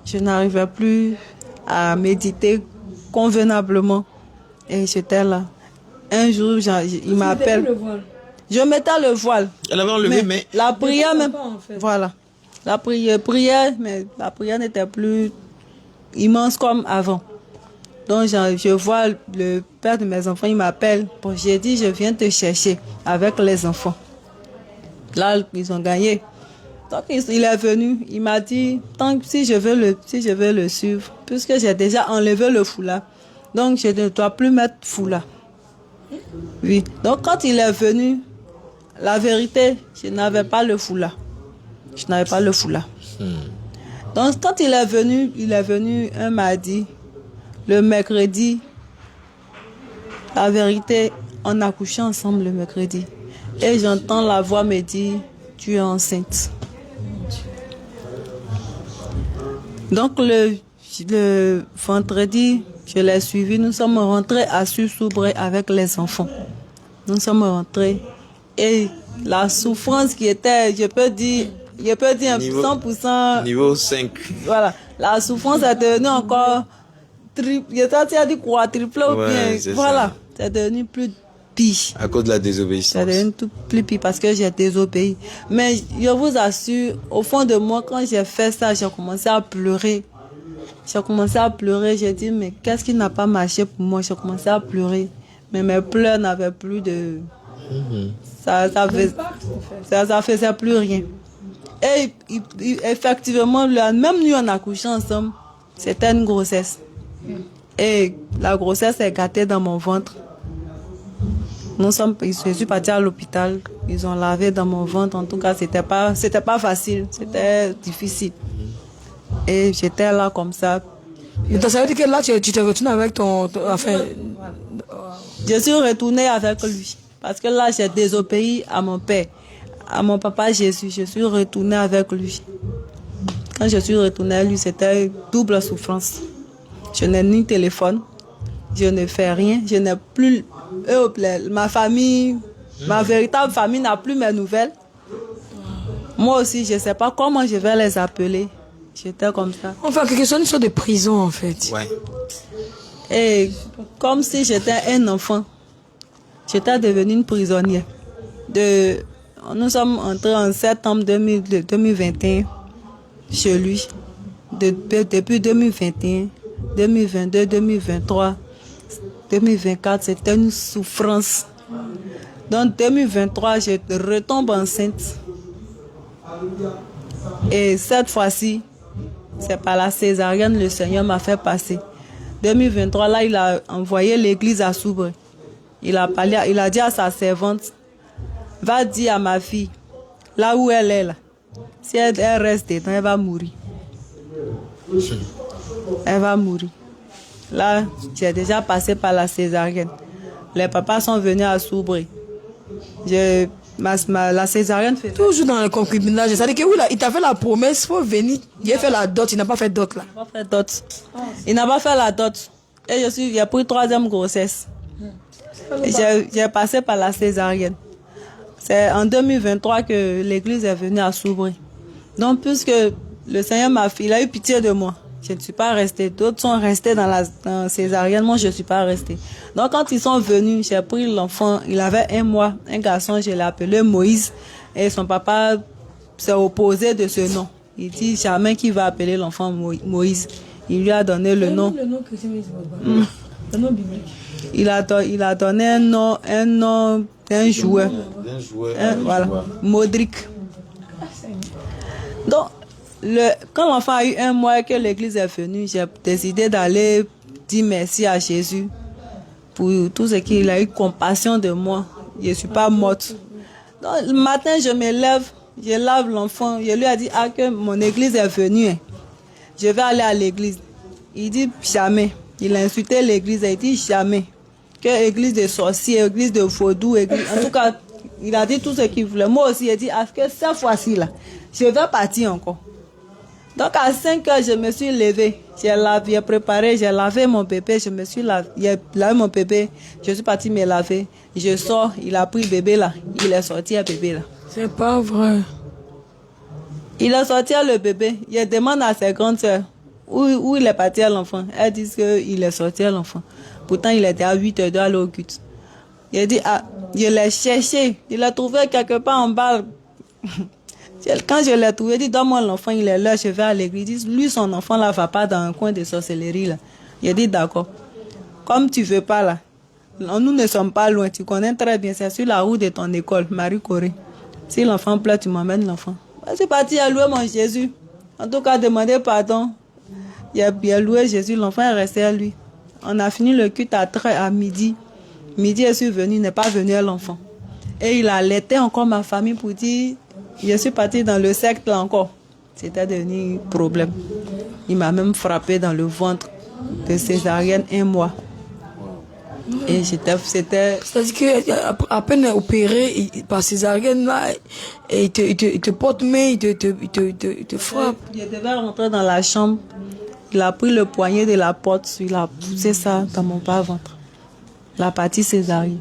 S3: Je n'arrivais plus à méditer convenablement. Et j'étais là. Un jour, il m'appelle. Je mettais le voile.
S2: Elle avait enlevé, mais
S3: la prière même. En fait. Voilà. La prière, mais la prière n'était plus immense comme avant. Donc, je vois le père de mes enfants, il m'appelle. Bon, j'ai dit, je viens te chercher avec les enfants. Là, ils ont gagné. Donc, il est venu. Il m'a dit, si je veux le suivre, puisque j'ai déjà enlevé le foulard, donc je ne dois plus mettre foulard. Oui. Donc, quand il est venu, la vérité, je n'avais pas le foulard. Je n'avais pas le foulard. Donc, quand il est venu un mardi, le mercredi, la vérité, on a couché ensemble le mercredi. Et j'entends la voix me dire, tu es enceinte. Donc, le vendredi, je l'ai suivi. Nous sommes rentrés à Sursoubré avec les enfants. Nous sommes rentrés. Et la souffrance qui était, je peux dire 100%.
S2: Niveau 5.
S3: Voilà. La souffrance est devenue encore quadruple ou bien. Voilà. C'est devenu plus pire.
S2: À cause de la désobéissance.
S3: C'est devenu tout plus pire parce que j'ai désobéi. Mais je vous assure, au fond de moi, quand j'ai fait ça, j'ai commencé à pleurer. J'ai dit, mais qu'est-ce qui n'a pas marché pour moi? J'ai commencé à pleurer. Mais mes pleurs n'avaient plus de... Ça faisait plus rien. Et effectivement, la même nuit, on a couché ensemble. C'était une grossesse. Et la grossesse est gâtée dans mon ventre. Je suis partie à l'hôpital. Ils ont lavé dans mon ventre. En tout cas, c'était pas facile. C'était difficile. Et j'étais là comme ça.
S1: Donc ça veut dire que là, tu te retournes avec ton enfin...
S3: Je suis retournée avec lui. Parce que là, j'ai désobéi à mon père, à mon papa Jésus. Je suis retournée avec lui. Quand je suis retournée avec lui, c'était double souffrance. Je n'ai ni téléphone, je ne fais rien, je n'ai plus... ma famille, ma véritable famille n'a plus mes nouvelles. Moi aussi, je ne sais pas comment je vais les appeler. J'étais comme ça.
S1: Enfin, quelque chose, une sorte de prison, en fait.
S2: Ouais.
S3: Et comme si j'étais un enfant. J'étais devenue une prisonnière. Nous sommes entrés en septembre 2021 chez lui. Depuis 2021, 2022, 2023, 2024, c'était une souffrance. Donc 2023, je retombe enceinte. Et cette fois-ci, c'est par la césarienne le Seigneur m'a fait passer. 2023, là, il a envoyé l'église à Soubre. Il a dit à sa servante, va dire à ma fille, là où elle est là, si elle reste dedans, elle va mourir. Elle va mourir. Là, j'ai déjà passé par la césarienne. Les papas sont venus à Soubre. La césarienne fait...
S1: Toujours dans le concubinage. C'est-à-dire que oui, là, il t'a fait la promesse, il faut venir. Il a fait la dot, il n'a pas fait dot là.
S3: Il n'a pas fait dot. Il n'a pas fait la dot. Et j'ai pris 3e grossesse. J'ai passé par la césarienne. C'est en 2023 que l'église est venue à Soubre. Donc, puisque le Seigneur il a eu pitié de moi. Je ne suis pas restée. D'autres sont restés dans la césarienne. Moi, je ne suis pas restée. Donc, quand ils sont venus, j'ai pris l'enfant. Il avait 1 mois. Un garçon, je l'ai appelé Moïse. Et son papa s'est opposé de ce nom. Il dit jamais qu'il va appeler l'enfant Moïse. Il lui a donné le nom.
S1: Le nom chrétien, le nom biblique.
S3: Il a donné un nom d'un joueur. Voilà. Modric. Donc, quand l'enfant a eu 1 mois et que l'église est venue, j'ai décidé d'aller dire merci à Jésus pour tout ce qu'il a eu compassion de moi. Je ne suis pas morte. Donc, le matin, je me lève, je lave l'enfant. Je lui ai dit que mon église est venue. Je vais aller à l'église. Il dit jamais. Il a insulté l'église. Il dit jamais. Que église de sorciers, église de vaudou, église... En tout cas, il a dit tout ce qu'il voulait. Moi aussi, il dit que cette fois-ci là, je vais partir encore. Donc à 5 heures, je me suis levée. J'ai préparé, j'ai lavé mon bébé, j'ai lavé mon bébé, je suis partie me laver. Je sors, il a pris le bébé là, il est sorti le bébé là.
S1: C'est pas vrai.
S3: Il est sorti le bébé. Je demande à ses grandes soeurs où il est parti à l'enfant. Elles disent qu'il est sorti à l'enfant. Pourtant, il était à 8 heures de aller au culte. Il dit, je l'ai cherché, je l'ai trouvé quelque part en bas. Quand je l'ai trouvé, il dit, donne-moi l'enfant, il est là, je vais à l'église. Il dit, lui, son enfant là, va pas dans un coin de sorcellerie là. Il dit, d'accord. Comme tu veux pas là, nous ne sommes pas loin, tu connais très bien, c'est sur la route de ton école, Marie-Corée. Si l'enfant pleure, tu m'emmènes l'enfant. Je suis parti à louer mon Jésus. En tout cas, demander pardon. Il a loué Jésus, l'enfant est resté à lui. On a fini le culte à midi. Midi, je suis venu, il n'est pas venu à l'enfant. Et il a alerté encore ma famille pour dire, je suis parti dans le secte là encore. C'était devenu un problème. Il m'a même frappé dans le ventre de césarienne 1 mois. Et c'était...
S1: C'est-à-dire qu'à peine opéré par césarienne là, et il te porte main, il te frappe.
S3: Je devais rentrer dans la chambre. Il a pris le poignet de la porte, il a poussé ça dans mon bas-ventre. La partie césarienne.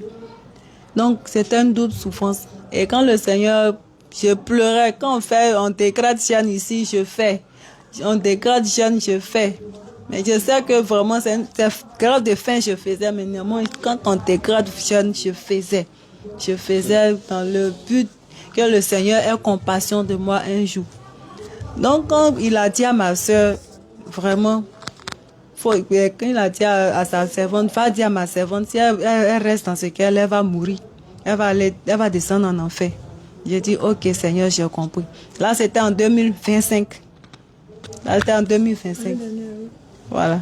S3: Donc, c'était une double souffrance. Et quand le Seigneur, je pleurais. Quand on dégrade jeune ici, je fais. On dégrade jeune, je fais. Mais je sais que vraiment, c'est grave de faim, je faisais. Mais néanmoins, quand on dégrade jeune, je faisais. Je faisais dans le but que le Seigneur ait compassion de moi un jour. Donc, quand il a dit à ma soeur, vraiment, quand il a dit à sa servante, va dire à ma servante, si elle reste dans ce qu'elle, elle va mourir. Elle va descendre en enfer. J'ai dit, ok Seigneur, j'ai compris. Là, c'était en 2025. Voilà.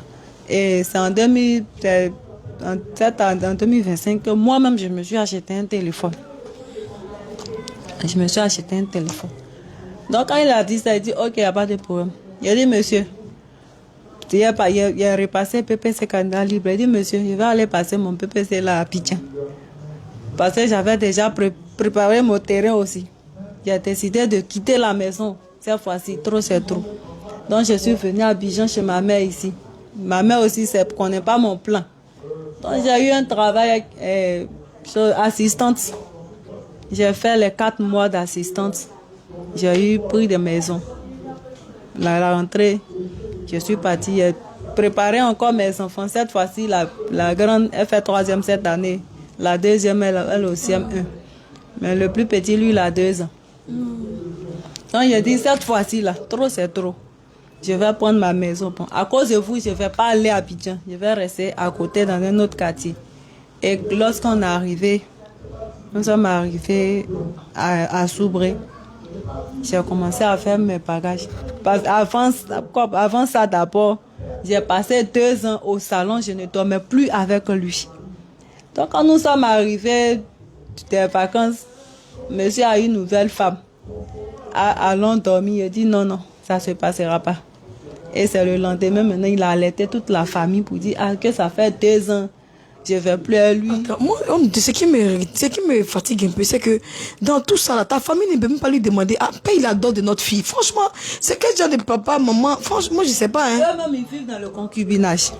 S3: Et c'est en 2025 que moi-même, je me suis acheté un téléphone. Donc, quand il a dit ça, il dit, ok, il n'y a pas de problème. Il a dit, monsieur, il a repassé PPC Canada Libre. Il dit, monsieur, je vais aller passer mon PPC là à Abidjan. Parce que j'avais déjà préparé mon terrain aussi. J'ai décidé de quitter la maison. Cette fois-ci, trop c'est trop. Donc je suis venue à Abidjan chez ma mère ici. Ma mère aussi ne connaît pas mon plan. Donc j'ai eu un travail assistante. J'ai fait les 4 mois d'assistante. J'ai eu prix de maison. La rentrée, je suis partie. J'ai préparé encore mes enfants. Cette fois-ci, la grande, elle fait 3e cette année. La deuxième, elle au CM1. Mais le plus petit, lui, il a 2 ans. Donc, j'ai dit, cette fois-ci, là, trop, c'est trop. Je vais prendre ma maison. Bon, à cause de vous, je ne vais pas aller à Abidjan. Je vais rester à côté dans un autre quartier. Et lorsqu'on est arrivé, nous sommes arrivés à Soubré. J'ai commencé à faire mes bagages. Avant ça, d'abord, j'ai passé 2 ans au salon. Je ne dormais plus avec lui. Donc, quand nous sommes arrivés des vacances, monsieur a une nouvelle femme. Allons dormir. Il dit non, ça ne se passera pas. Et c'est le lendemain, maintenant, il a alerté toute la famille pour dire que ça fait 2 ans. Je ne vais plus à lui.
S1: Attends, moi, ce qui me fatigue un peu, c'est que dans tout ça, là, ta famille ne peut même pas lui demander paye la dot de notre fille. Franchement, c'est quel genre de papa, maman? Franchement, je ne sais pas. Hein.
S3: Eux-mêmes, ils vivent dans le concubinage.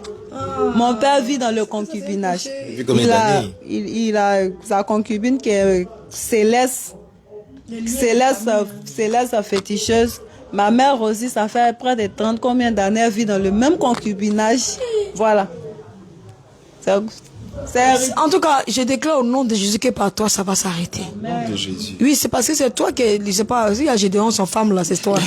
S3: Mon père vit dans le concubinage.
S2: Depuis combien d'années?
S3: Il a sa concubine qui est Céleste féticheuse. Ma mère aussi, ça fait près de 30 combien d'années, elle vit dans le même concubinage. Voilà.
S1: En tout cas, je déclare au nom de Jésus que par toi, ça va s'arrêter.
S2: Au nom de Jésus.
S1: Oui, c'est parce que c'est toi qui, je sais pas, il y a Gédéon, son femme là, c'est toi.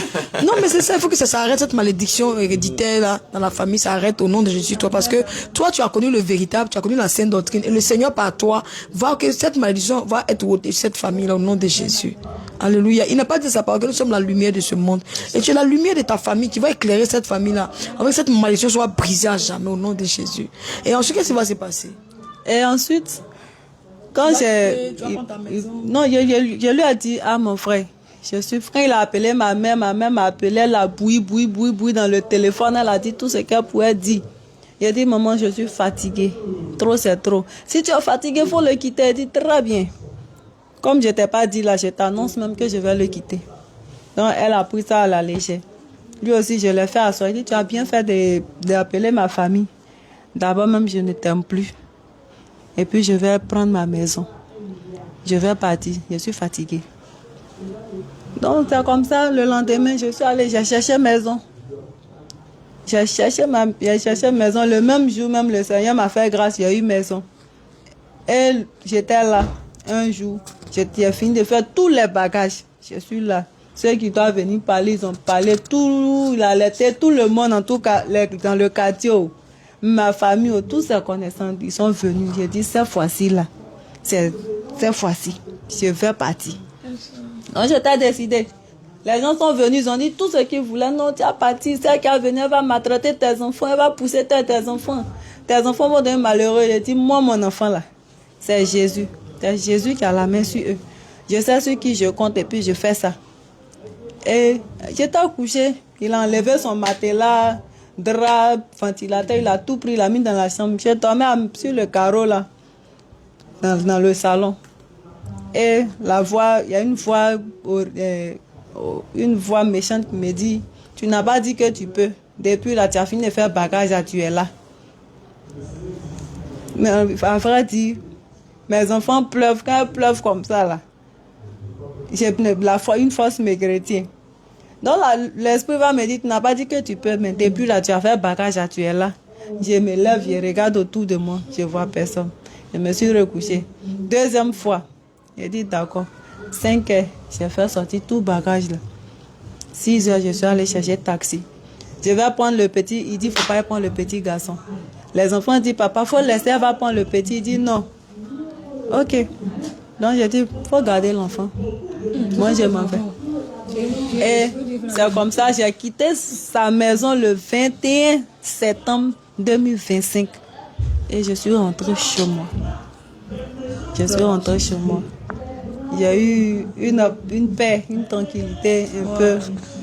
S1: Non, mais c'est ça, il faut que ça s'arrête, cette malédiction héréditaire là, dans la famille, ça arrête au nom de Jésus, toi. Parce que toi, tu as connu le véritable, tu as connu la sainte doctrine. Et le Seigneur par toi, va que cette malédiction va être ôtée de cette famille là, au nom de Jésus. Alléluia. Il n'a pas dit sa parole que nous sommes la lumière de ce monde. Et tu es la lumière de ta famille qui va éclairer cette famille là. Avec cette malédiction soit brisée à jamais au nom de Jésus. Et ensuite, qu'est-ce qui va se passer?
S3: Et ensuite, quand non, je lui ai dit à mon frère, quand il a appelé ma mère m'a appelé, elle a bouilli dans le téléphone, elle a dit tout ce qu'elle pouvait dire. J'ai dit, maman, je suis fatiguée. Trop, c'est trop. Si tu es fatiguée, il faut le quitter. Elle dit, très bien. Comme je ne t'ai pas dit là, je t'annonce même que je vais le quitter. Donc, elle a pris ça à la légère. Lui aussi, je l'ai fait asseoir. Il dit, tu as bien fait d'appeler ma famille. D'abord, même, je ne t'aime plus. Et puis, je vais prendre ma maison. Je vais partir. Je suis fatiguée. Donc, c'est comme ça. Le lendemain, je suis allée, j'ai cherché maison. J'ai cherché maison. Le même jour, même le Seigneur m'a fait grâce. J'ai eu maison. Et j'étais là. Un jour, j'ai fini de faire tous les bagages. Je suis là. Ceux qui doivent venir parler, ils ont parlé. Il a alerté tout le monde, en tout cas, dans le quartier. Ma famille, tous ses connaissances, ils sont venus. J'ai dit, cette fois-ci, là, cette fois-ci, je vais partir. Donc, j'étais décidé. Les gens sont venus, ils ont dit tout ce qu'ils voulaient. Non, tu as parti. Celle qui a venu, elle va maltraiter tes enfants, elle va pousser tes enfants. Tes enfants vont devenir malheureux. J'ai dit, moi, mon enfant, là, c'est Jésus. C'est Jésus qui a la main sur eux. Je sais sur qui je compte et puis je fais ça. Et j'étais couché. Il a enlevé son matelas, drap, ventilateur, il a tout pris, il a mis dans la chambre. J'ai dormi sur le carreau là, dans le salon. Et la voix, il y a une voix méchante qui me dit, tu n'as pas dit que tu peux. Depuis là, tu as fini de faire bagage, tu es là. Mais en vrai dit, mes enfants pleuvent, quand elles pleuvent comme ça là, une force me retient. Donc l'esprit va me dire, tu n'as pas dit que tu peux, mais depuis là, tu as fait bagage, tu es là. Je me lève, je regarde autour de moi, je vois personne. Je me suis recouché. Deuxième fois, j'ai dit d'accord. 5 heures, j'ai fait sortir tout bagage là. 6 heures, je suis allé chercher taxi. Je vais prendre le petit, il dit, il ne faut pas prendre le petit garçon. Les enfants disent, papa, il faut laisser, elle va prendre le petit. Il dit non. Ok. Donc j'ai dit, il faut garder l'enfant. Moi, je m'en vais. Et c'est comme ça, j'ai quitté sa maison le 21 septembre 2025. Et je suis rentrée chez moi. j'ai eu une paix, une tranquillité un peu.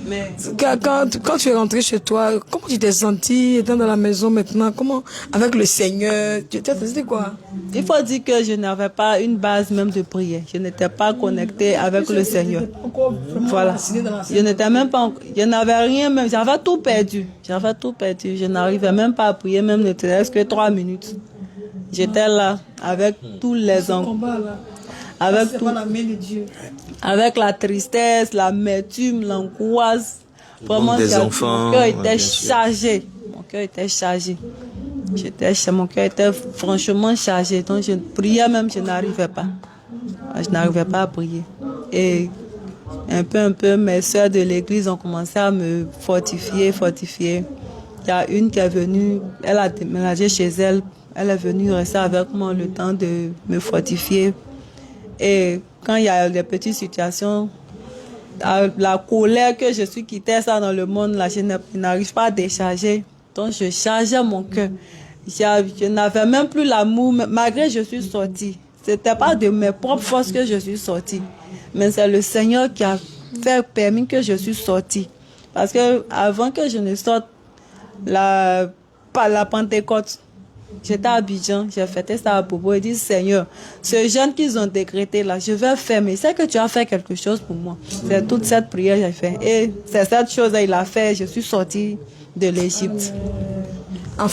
S3: Mais
S1: Quand tu es rentré chez toi, comment tu t'es senti étant dans la maison maintenant? Comment, avec le Seigneur, c'était quoi?
S3: il faut dire que je n'avais pas une base même de prière. Je n'étais pas connectée avec le Seigneur. Voilà. Je n'étais même pas, je n'avais rien même, j'avais tout perdu. J'avais tout perdu. Je n'arrivais même pas à prier, même ne serait-ce que 3 minutes. J'étais là avec tous les enfants. Avec tout. Avec la tristesse, l'amertume, l'angoisse. Vraiment,
S2: des enfants,
S3: mon cœur était
S2: bien sûr.
S3: chargé. Mon cœur était chargé. Mon cœur était franchement chargé. Donc, je priais même, je n'arrivais pas. Je n'arrivais pas à prier. Et un peu, mes soeurs de l'église ont commencé à me fortifier. Il y a une qui est venue, elle a déménagé chez elle. Elle est venue rester avec moi le temps de me fortifier. Et quand il y a des petites situations, la colère que je suis quittée ça dans le monde, là, je n'arrive pas à décharger. Donc je chargeais mon cœur. Je n'avais même plus l'amour, malgré que je suis sortie. Ce n'était pas de mes propres forces que je suis sortie. Mais c'est le Seigneur qui a permis que je suis sortie. Parce que avant que je ne sorte la Pentecôte, j'étais à Abidjan, j'ai fêté ça à Bobo et dit Seigneur, ce jeûne qu'ils ont décrété là, je vais faire, mais c'est que tu as fait quelque chose pour moi. C'est toute cette prière que j'ai fait. Et c'est cette chose qu'il a fait, je suis sortie de l'Égypte.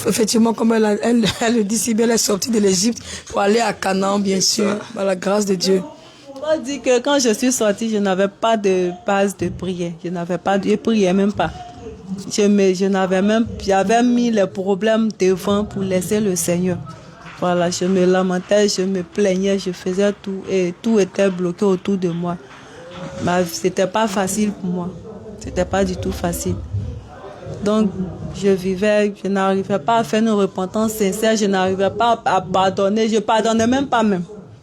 S1: Effectivement, comme elle le dit si bien, elle est sortie de l'Égypte pour aller à Canaan, bien sûr, par la grâce de Dieu.
S3: On dit que quand je suis sortie, je n'avais pas de base de prière. Je priais même pas. J'avais mis les problèmes devant pour laisser le Seigneur. Voilà, je me lamentais, je me plaignais, je faisais tout et tout était bloqué autour de moi. Mais c'était pas facile pour moi. C'était pas du tout facile. Donc, je n'arrivais pas à faire une repentance sincère, je n'arrivais pas à pardonner, je pardonnais même pas même.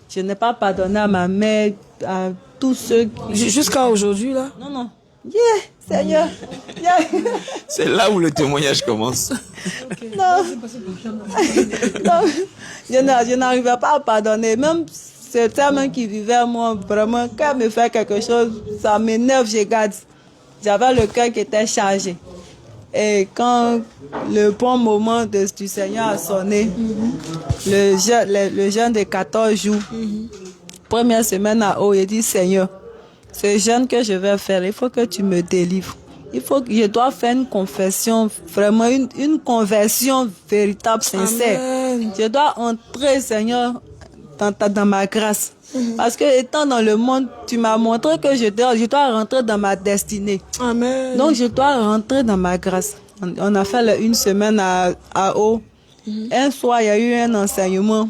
S3: Je n'ai pas pardonné à ma mère, à tous ceux qui...
S1: Jusqu'à aujourd'hui, là?
S3: Non. Seigneur.
S2: C'est là où le témoignage commence.
S3: Non, je n'arrivais pas à pardonner. Même c'est même qui vivait moi, vraiment, quand elle me fait quelque chose, ça m'énerve, je garde. J'avais le cœur qui était chargé. Et quand le bon moment du Seigneur a sonné, le jeûne de 14 jours, première semaine à haut, il dit Seigneur, ce jeûne que je vais faire, il faut que tu me délivres. Je dois faire une confession, vraiment une conversion véritable, sincère.
S1: Amen.
S3: Je dois entrer, Seigneur, dans ma grâce. Parce que étant dans le monde, tu m'as montré que je dois rentrer dans ma destinée.
S1: Amen.
S3: Donc je dois rentrer dans ma grâce. On a fait une semaine à eau. Un soir, il y a eu un enseignement.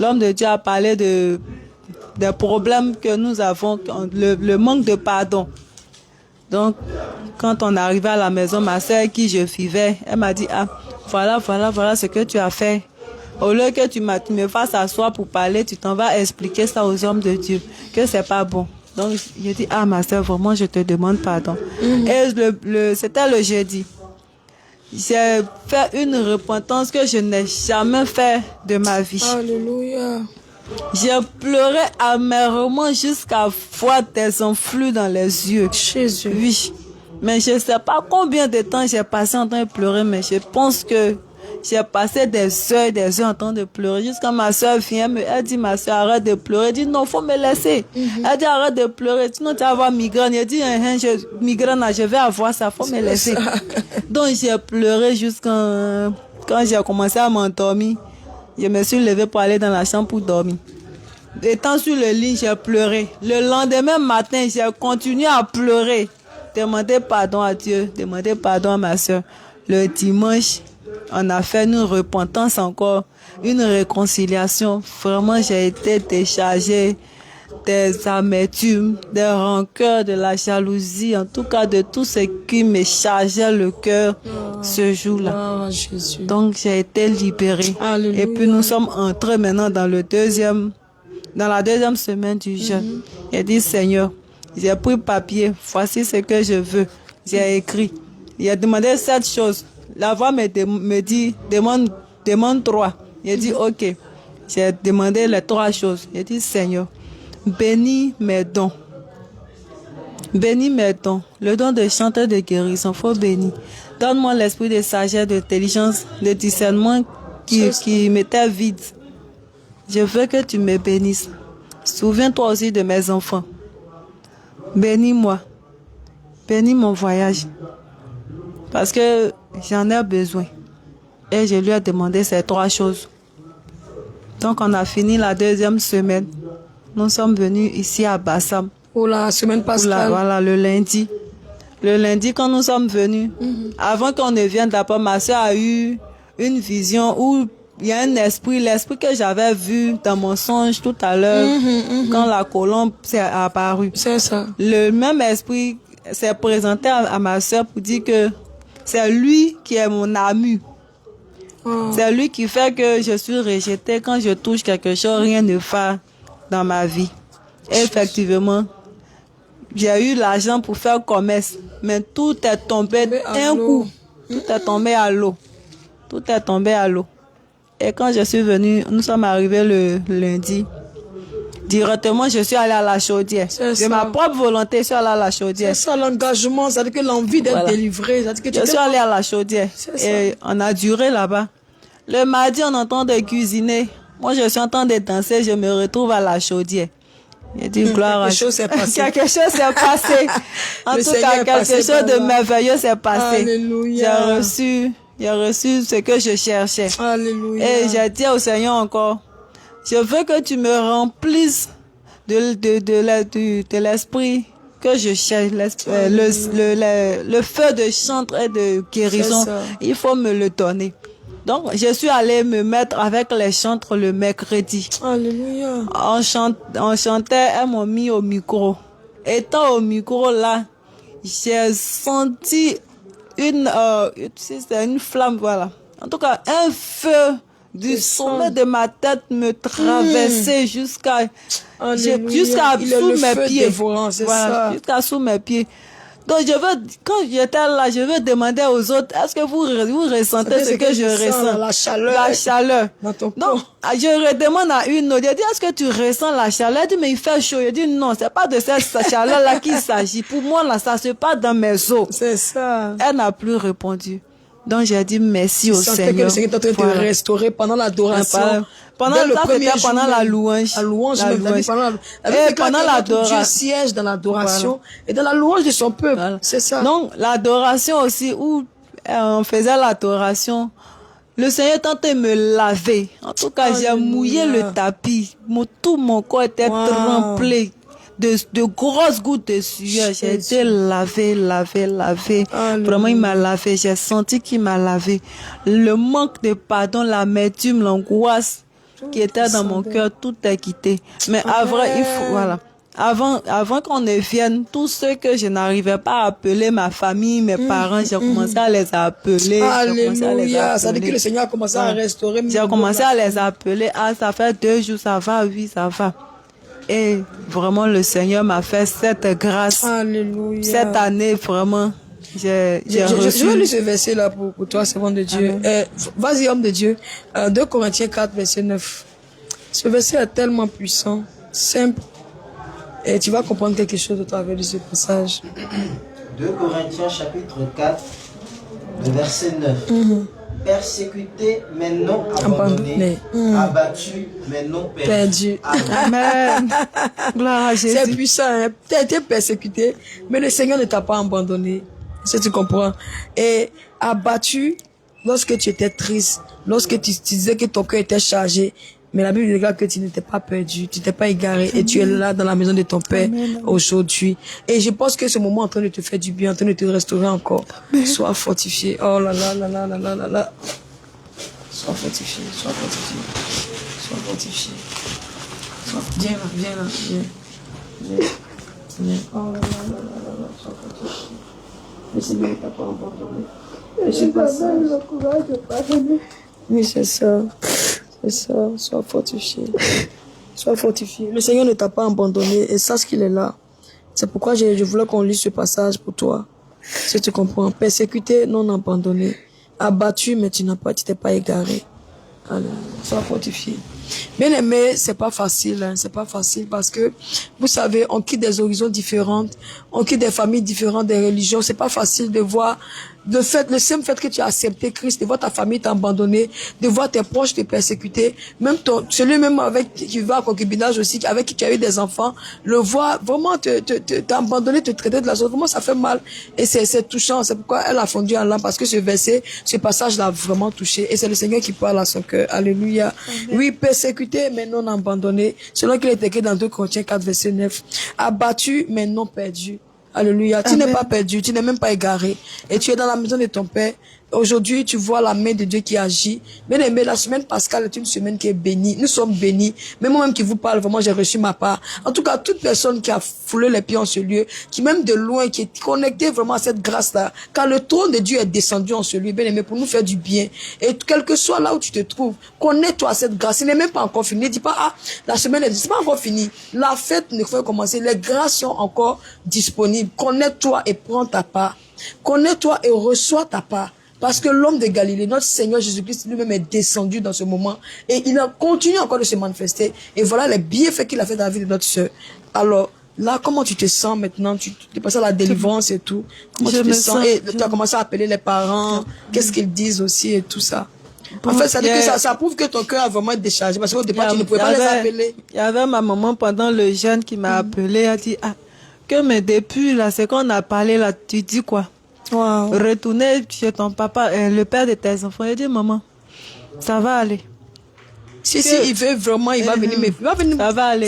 S3: L'homme de Dieu a parlé des problèmes que nous avons, le manque de pardon. Donc, quand on est arrivé à la maison, ma soeur qui je vivais, elle m'a dit, voilà ce que tu as fait. Au lieu que tu me fasses asseoir pour parler, tu t'en vas expliquer ça aux hommes de Dieu, que c'est pas bon. Donc, je dis, ma soeur, vraiment, je te demande pardon. Et c'était le jeudi. J'ai fait une repentance que je n'ai jamais fait de ma vie.
S1: Alléluia.
S3: J'ai pleuré amèrement jusqu'à voir des enflures dans les yeux.
S1: Jésus.
S3: Oui. Mais je ne sais pas combien de temps j'ai passé en train de pleurer, mais je pense que j'ai passé des heures en train de pleurer. Jusqu'à ma soeur vient, elle dit, ma soeur, arrête de pleurer. Elle dit, non, faut me laisser. Elle dit, arrête de pleurer, sinon tu vas avoir migraine. Elle dit, migraine, je vais avoir ça, faut me laisser. Donc j'ai pleuré jusqu'à quand j'ai commencé à m'endormir. Je me suis levée pour aller dans la chambre pour dormir. Étant sur le lit, j'ai pleuré. Le lendemain matin, j'ai continué à pleurer. Demander pardon à Dieu, demander pardon à ma soeur. Le dimanche, on a fait une repentance encore, une réconciliation. Vraiment, j'ai été déchargée des amertumes, des rancœurs, de la jalousie, en tout cas de tout ce qui me chargeait le cœur ce jour-là.
S1: Jésus.
S3: Donc j'ai été libérée.
S1: Alléluia.
S3: Et puis nous sommes entrés maintenant dans la deuxième semaine du jeûne. J'ai dit, Seigneur, j'ai pris papier, voici ce que je veux. J'ai écrit. J'ai demandé 7 choses. La voix me dit, demande 3. J'ai dit, ok. J'ai demandé les 3 choses. J'ai dit, Seigneur, bénis mes dons. Bénis mes dons. Le don de chanteur de guérison, faut bénir. Donne-moi l'esprit de sagesse, d'intelligence, de discernement qui m'était vide. Je veux que tu me bénisses. Souviens-toi aussi de mes enfants. Bénis-moi. Bénis mon voyage. Parce que j'en ai besoin. Et je lui ai demandé ces 3 choses. Donc on a fini la 2e semaine. Nous sommes venus ici à Bassam.
S1: Pour la semaine pascale.
S3: Voilà, le lundi. Le lundi, quand nous sommes venus, avant qu'on ne vienne d'abord, ma soeur a eu une vision où il y a un esprit, l'esprit que j'avais vu dans mon songe tout à l'heure, quand la colombe s'est apparue.
S1: C'est ça.
S3: Le même esprit s'est présenté à ma soeur pour dire que c'est lui qui est mon ami.
S1: Oh.
S3: C'est lui qui fait que je suis rejetée. Quand je touche quelque chose, rien ne va dans ma vie. Et effectivement, j'ai eu l'argent pour faire commerce, mais tout est tombé d'un coup. Tout est tombé à l'eau. Tout est tombé à l'eau. Et quand je suis venue, nous sommes arrivés le lundi. Directement, je suis allée à la chaudière. De ma propre volonté, je suis allée à la chaudière.
S1: C'est ça l'engagement, c'est-à-dire que l'envie d'être délivré. Que
S3: je suis allée à la chaudière. Et on a duré là-bas. Le mardi, on entend de cuisiner. Moi, je suis en train de danser, je me retrouve à la chaudière. J'ai dit gloire à Dieu.
S1: Quelque chose s'est passé.
S3: Quelque chose s'est passé. En tout cas, quelque chose de merveilleux s'est passé.
S1: Alléluia.
S3: J'ai reçu ce que je cherchais.
S1: Alléluia.
S3: Et j'ai dit au Seigneur encore, je veux que tu me remplisses de l'esprit que je cherche, le feu de chantre et de guérison. Il faut me le donner. Donc, je suis allée me mettre avec les chantres le mercredi.
S1: Alléluia.
S3: On chantait, elles m'ont mis au micro. Étant au micro là, j'ai senti une flamme, voilà. En tout cas, un feu du sommet de ma tête me traversait jusqu'à sous mes pieds. Voilà, jusqu'à sous mes pieds. Donc quand j'étais là, je veux demander aux autres, est-ce que vous ressentez ce que je ressens?
S1: La chaleur.
S3: La chaleur.
S1: Dans ton
S3: Donc,
S1: corps.
S3: je redemande à une autre, je dis, est-ce que tu ressens la chaleur? Elle dit, mais il fait chaud. Je dis, non, c'est pas de cette chaleur-là qu'il s'agit. Pour moi, là, ça se passe dans mes os.
S1: C'est ça.
S3: Elle n'a plus répondu. Donc, j'ai dit merci au Seigneur.
S1: Que le Seigneur est en train de te restaurer pendant l'adoration.
S3: Pendant la louange.
S1: La louange.
S3: Pendant l'adoration.
S1: Dieu siège dans l'adoration et dans la louange de son peuple. Voilà. C'est ça.
S3: Donc, l'adoration aussi, où on faisait l'adoration, le Seigneur tentait de me laver. En tout cas, j'ai mouillé le tapis. Tout mon corps était rempli de grosses gouttes de sueur. J'ai été lavé. Vraiment, il m'a lavé. J'ai senti qu'il m'a lavé. Le manque de pardon, l'amertume, l'angoisse qui était dans mon cœur, tout est quitté. Mais avant qu'on ne vienne, tous ceux que je n'arrivais pas à appeler, ma famille, mes parents, j'ai commencé à les appeler.
S1: Alléluia. Ça veut dire que le Seigneur a commencé à restaurer.
S3: J'ai commencé à les appeler. Ah, ça fait 2 jours, ça va, oui, ça va. Et vraiment, le Seigneur m'a fait cette grâce.
S1: Alléluia.
S3: Cette année, vraiment, j'ai reçu.
S1: Je vais lire ce verset-là pour toi, servant de Dieu. Vas-y, homme de Dieu. 2 Corinthiens 4, verset 9. Ce verset est tellement puissant, simple. Et tu vas comprendre quelque chose au travers de ce passage.
S4: 2 Corinthiens chapitre 4, le verset 9. Persécuté, mais non abandonné. Abattu, mais non perdu.
S3: Amen. Gloire à Jésus.
S1: C'est puissant. Hein? Tu as été persécuté, mais le Seigneur ne t'a pas abandonné. Si tu comprends. Et abattu, lorsque tu étais triste, lorsque tu disais que ton cœur était chargé, mais la Bible déclare que tu n'étais pas perdu, tu n'étais pas égaré. Amen. Et tu es là dans la maison de ton Père aujourd'hui. Et je pense que ce moment est en train de te faire du bien, en train de te restaurer encore. Amen. Sois fortifié. Oh là là là là là là là là. Sois fortifié, sois fortifié. Sois fortifié. Viens là, viens là, viens. Viens. Oh là là là là là, sois fortifié. Le Seigneur ne t'a pas abandonné. Je sais pas ça. Le courage de pardonner. Oui, c'est ça. C'est ça, sois fortifié. Sois fortifié. Le Seigneur ne t'a pas abandonné et sache qu'il est là. C'est pourquoi je voulais qu'on lise ce passage pour toi. Si tu comprends. Persécuté, non abandonné. Abattu, mais tu t'es pas égaré. Allez, sois fortifié. Bien aimé, c'est pas facile, hein, c'est pas facile parce que, vous savez, on quitte des horizons différents, on quitte des familles différentes, des religions. C'est pas facile de voir le simple fait que tu as accepté Christ, de voir ta famille t'abandonner, de voir tes proches te persécuter, même celui même avec qui va à concubinage aussi, avec qui tu as eu des enfants, le voir vraiment t'abandonner, te traiter de la sorte, vraiment ça fait mal. Et c'est touchant, c'est pourquoi elle a fondu en larmes, parce que ce passage l'a vraiment touché. Et c'est le Seigneur qui parle à son cœur. Alléluia. Amen. Oui, persécuté, mais non abandonné. Selon qu'il est écrit dans 2 Corinthiens 4, verset 9. Abattu, mais non perdu. Alléluia. Tu n'es pas perdu, tu n'es même pas égaré. Et tu es dans la maison de ton Père. Aujourd'hui, tu vois la main de Dieu qui agit. Bien aimé, la semaine pascale est une semaine qui est bénie. Nous sommes bénis. Mais moi-même qui vous parle, vraiment, j'ai reçu ma part. En tout cas, toute personne qui a foulé les pieds en ce lieu, qui même de loin, qui est connectée vraiment à cette grâce-là, car le trône de Dieu est descendu en ce lieu, bien aimé, pour nous faire du bien. Et quel que soit là où tu te trouves, connais-toi cette grâce. Ce n'est même pas encore fini. Ne dis pas, ah, la semaine c'est pas encore fini. La fête ne faut commencer. Les grâces sont encore disponibles. Connais-toi et prends ta part. Connais-toi et reçois ta part. Parce que l'homme de Galilée, notre Seigneur Jésus-Christ lui-même est descendu dans ce moment et il a continué encore de se manifester. Et voilà les bienfaits qu'il a fait dans la vie de notre sœur. Alors, là, comment tu te sens maintenant? Tu es passé à la délivrance et tout. Comment tu te sens? Et tu as commencé à appeler les parents. Qu'est-ce qu'ils disent aussi et tout ça. En fait, ça dit que ça prouve que ton cœur a vraiment déchargé. Parce qu'au départ, tu ne pouvais pas les appeler.
S3: Il y avait ma maman pendant le jeûne qui m'a appelé. Elle a dit, ah, que mais depuis là, c'est qu'on a parlé là, tu dis quoi? Wow. Retourner chez ton papa, le père de tes enfants, et dire maman, ça va aller.
S1: Si il veut vraiment, il va venir. Mais il va venir.
S3: Ça va aller.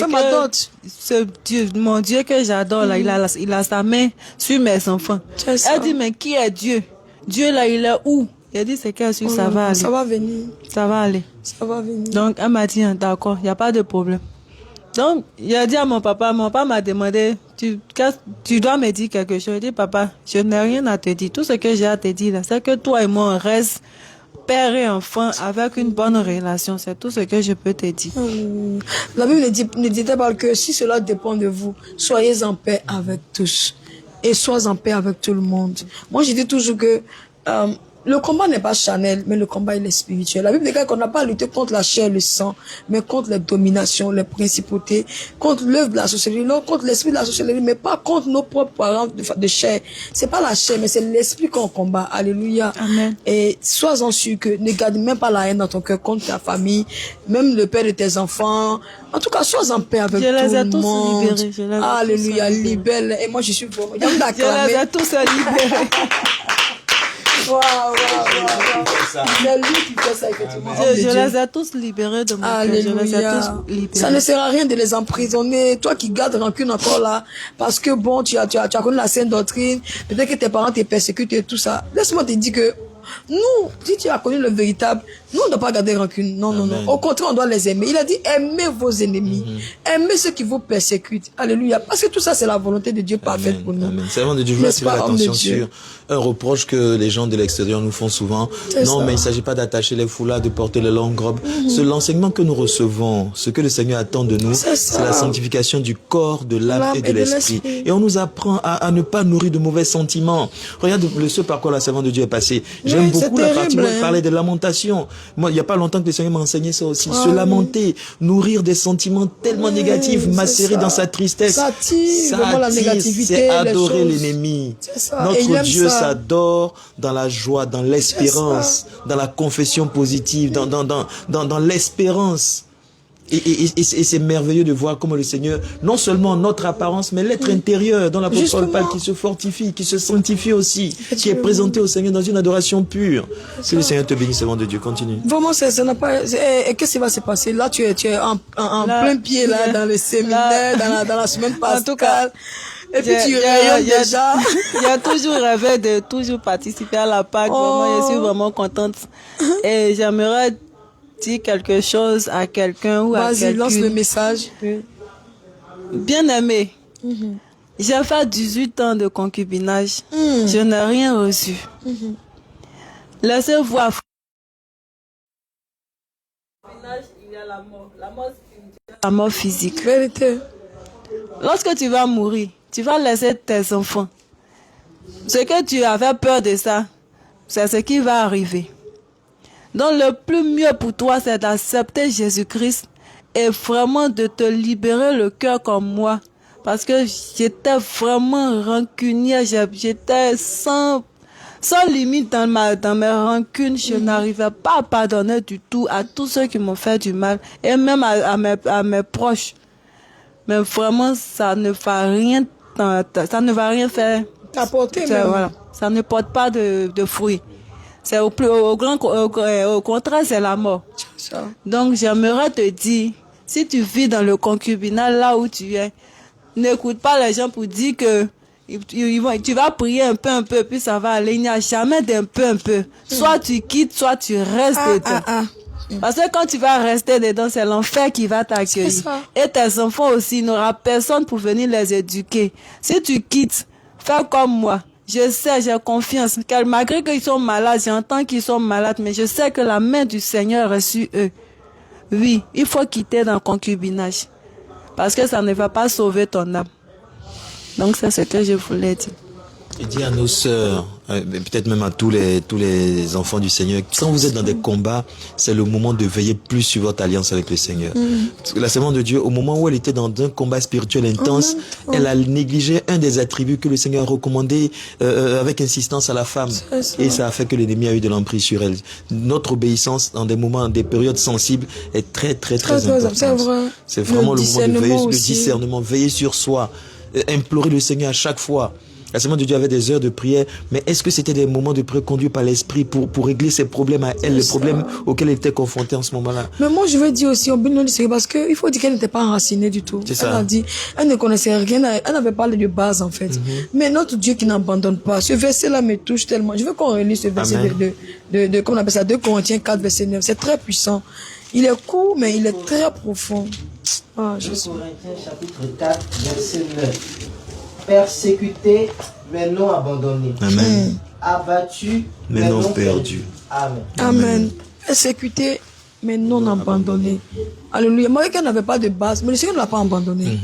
S3: Ce Dieu, mon Dieu que j'adore là, il a sa main sur mes enfants. Elle dit mais qui est Dieu? Dieu là, il est où? Elle dit c'est quel sûr, ça va aller.
S1: Ça va venir.
S3: Ça va aller.
S1: Ça va venir.
S3: Donc elle m'a dit d'accord, il n'y a pas de problème. Donc, il a dit à mon papa m'a demandé, tu dois me dire quelque chose. Il dit, papa, je n'ai rien à te dire. Tout ce que j'ai à te dire, c'est que toi et moi, on reste père et enfant avec une bonne relation. C'est tout ce que je peux te dire.
S1: La Bible ne dit pas que si cela dépend de vous, soyez en paix avec tous. Et soyez en paix avec tout le monde. Moi, je dis toujours que le combat n'est pas charnel, mais le combat il est spirituel. La Bible dit qu'on n'a pas à lutter contre la chair et le sang, mais contre les dominations, les principautés, contre l'œuvre de la sorcellerie, non contre l'esprit de la sorcellerie, mais pas contre nos propres parents de chair. C'est pas la chair, mais c'est l'esprit qu'on combat. Alléluia.
S3: Amen.
S1: Et sois-en sûr que ne garde même pas la haine dans ton cœur contre ta famille, même le père de tes enfants. En tout cas, sois en paix avec tout le monde. Alléluia, libère. Et moi, je suis vraiment...
S3: Je les ai tous libérés.
S1: Waouh. C'est lui qui fait ça, effectivement.
S3: Je les ai tous libérés de mon cœur. Je les ai tous libérés.
S1: Ça ne sert à rien de les emprisonner. Toi qui gardes rancune encore là, parce que bon, tu as connu la sainte doctrine, peut-être que tes parents te persécutent et tout ça. Laisse-moi te dire que nous, si tu as connu le véritable, nous, on ne doit pas garder rancune. Non, non, non. Au contraire, on doit les aimer. Il a dit, aimez vos ennemis. Aimez ceux qui vous persécutent. Alléluia. Parce que tout ça, c'est la volonté de Dieu parfaite pour nous.
S2: C'est vraiment de Dieu. Je veux attirer l'attention sur un reproche que les gens de l'extérieur nous font souvent. Non, mais il ne s'agit pas d'attacher les foulards, de porter les longues robes. C'est l'enseignement que nous recevons. Ce que le Seigneur attend de nous, c'est la sanctification du corps, de l'âme et de l'esprit. Et on nous apprend à ne pas nourrir de mauvais sentiments. Regarde ce par quoi la servante de Dieu est passée. J'aime beaucoup la partie où elle parlait de lamentation. Moi, il n'y a pas longtemps que le Seigneur m'a enseigné ça aussi. Se lamenter, nourrir des sentiments tellement négatifs, macérer dans sa tristesse. Ça attire vraiment la négativité. C'est adorer l'ennemi. Notre Dieu s'adore dans la joie, dans l'espérance, dans la confession positive, dans l'espérance. Et c'est merveilleux de voir comment le Seigneur, non seulement notre apparence, mais l'être intérieur, dans l'apôtre Paul parle, qui se fortifie, qui se sanctifie aussi, qui est présenté au Seigneur dans une adoration pure. Que le Seigneur te bénisse, servant de Dieu. Continue.
S1: Vraiment, ça n'a pas. Et qu'est-ce qui va se passer? Là, tu es en plein pied là, dans le séminaire, dans la semaine pascale. Et puis tu rayonnes déjà.
S3: J'ai toujours rêvé de toujours participer à la Pâque. Vraiment, je suis vraiment contente. Et j'aimerais dire quelque chose à quelqu'un ou à quelqu'un.
S1: Vas-y, lance le message.
S3: Bien aimé, j'ai fait 18 ans de concubinage. Je n'ai rien reçu. Laissez voir. Il y a la mort. La mort physique.
S1: Vérité.
S3: Lorsque tu vas mourir, tu vas laisser tes enfants. Ce que tu avais peur de ça, c'est ce qui va arriver. Donc le plus mieux pour toi, c'est d'accepter Jésus-Christ et vraiment de te libérer le cœur comme moi. Parce que j'étais vraiment rancunière, j'étais sans limite dans mes rancunes. Je n'arrivais pas à pardonner du tout à tous ceux qui m'ont fait du mal et même à mes proches. Mais vraiment, ça ne va rien faire.
S1: T'apporter même.
S3: Voilà, ça ne porte pas de fruits. C'est au contraire, c'est la mort.
S1: Ça.
S3: Donc, j'aimerais te dire, si tu vis dans le concubinat là où tu es, n'écoute pas les gens pour dire que tu vas prier un peu, puis ça va aller. Il n'y a jamais d'un peu. Soit tu quittes, soit tu restes dedans. Parce que quand tu vas rester dedans, c'est l'enfer qui va t'accueillir. Et tes enfants aussi, il n'y aura personne pour venir les éduquer. Si tu quittes, fais comme moi. Je sais, j'ai confiance. Car malgré qu'ils sont malades, j'entends qu'ils sont malades, mais je sais que la main du Seigneur est sur eux. Oui, il faut quitter dans le concubinage. Parce que ça ne va pas sauver ton âme. Donc c'est ce que je voulais dire.
S2: Et dire à nos sœurs, peut-être même à tous les enfants du Seigneur, quand vous êtes dans des combats, c'est le moment de veiller plus sur votre alliance avec le Seigneur. Parce que la servante de Dieu, au moment où elle était dans un combat spirituel intense, elle a négligé un des attributs que le Seigneur a recommandé avec insistance à la femme. Et ça a fait que l'ennemi a eu de l'emprise sur elle. Notre obéissance dans des moments, des périodes sensibles est très importante. C'est vraiment le moment de veiller, le discernement, veiller sur soi, implorer le Seigneur à chaque fois. La servante de Dieu avait des heures de prière, mais est-ce que c'était des moments de prière conduits par l'Esprit pour régler ses problèmes à elle, les problèmes auxquels elle était confrontée en ce moment-là?
S1: Mais moi, je veux dire aussi, au béni du Seigneur, parce qu'il faut dire qu'elle n'était pas enracinée du tout.
S2: C'est ça.
S1: Elle a dit, elle ne connaissait rien, elle n'avait pas de base, en fait. Mais notre Dieu qui n'abandonne pas, ce verset-là me touche tellement. Je veux qu'on relise ce verset de comment on appelle ça, 2 Corinthiens 4, verset 9. C'est très puissant. Il est court, mais il est très profond. Ah,
S4: 2 Corinthiens chapitre 4, verset 9. Persécuté, mais non abandonné.
S2: Amen.
S4: Abattu,
S2: Mais non perdu.
S4: Amen.
S1: Amen. Persécuté, mais non abandonné. Alléluia. Moi, qu'elle n'avait pas de base, mais le Seigneur ne l'a pas abandonné.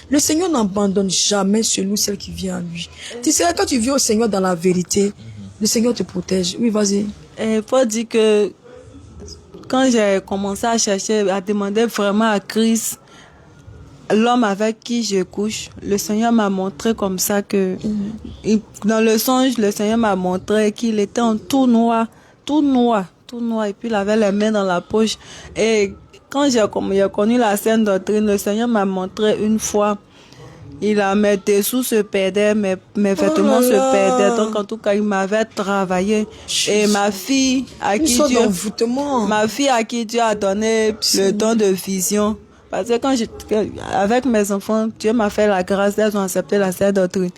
S1: Le Seigneur n'abandonne jamais celui ou celle qui vient à lui. Tu sais, quand tu viens au Seigneur dans la vérité, le Seigneur te protège. Oui, vas-y.
S3: Il faut dire que quand j'ai commencé à chercher, à demander vraiment à Christ, l'homme avec qui je couche, le Seigneur m'a montré comme ça que, dans le songe, le Seigneur m'a montré qu'il était en tout noir, et puis il avait les mains dans la poche. Et quand j'ai connu la sainte doctrine, le Seigneur m'a montré une fois, mes dessous se perdaient, mes vêtements se perdaient. Donc en tout cas, il m'avait travaillé. Et ma fille à qui Dieu a donné le don de vision. Parce que avec mes enfants, Dieu m'a fait la grâce, elles ont accepté la sainte doctrine.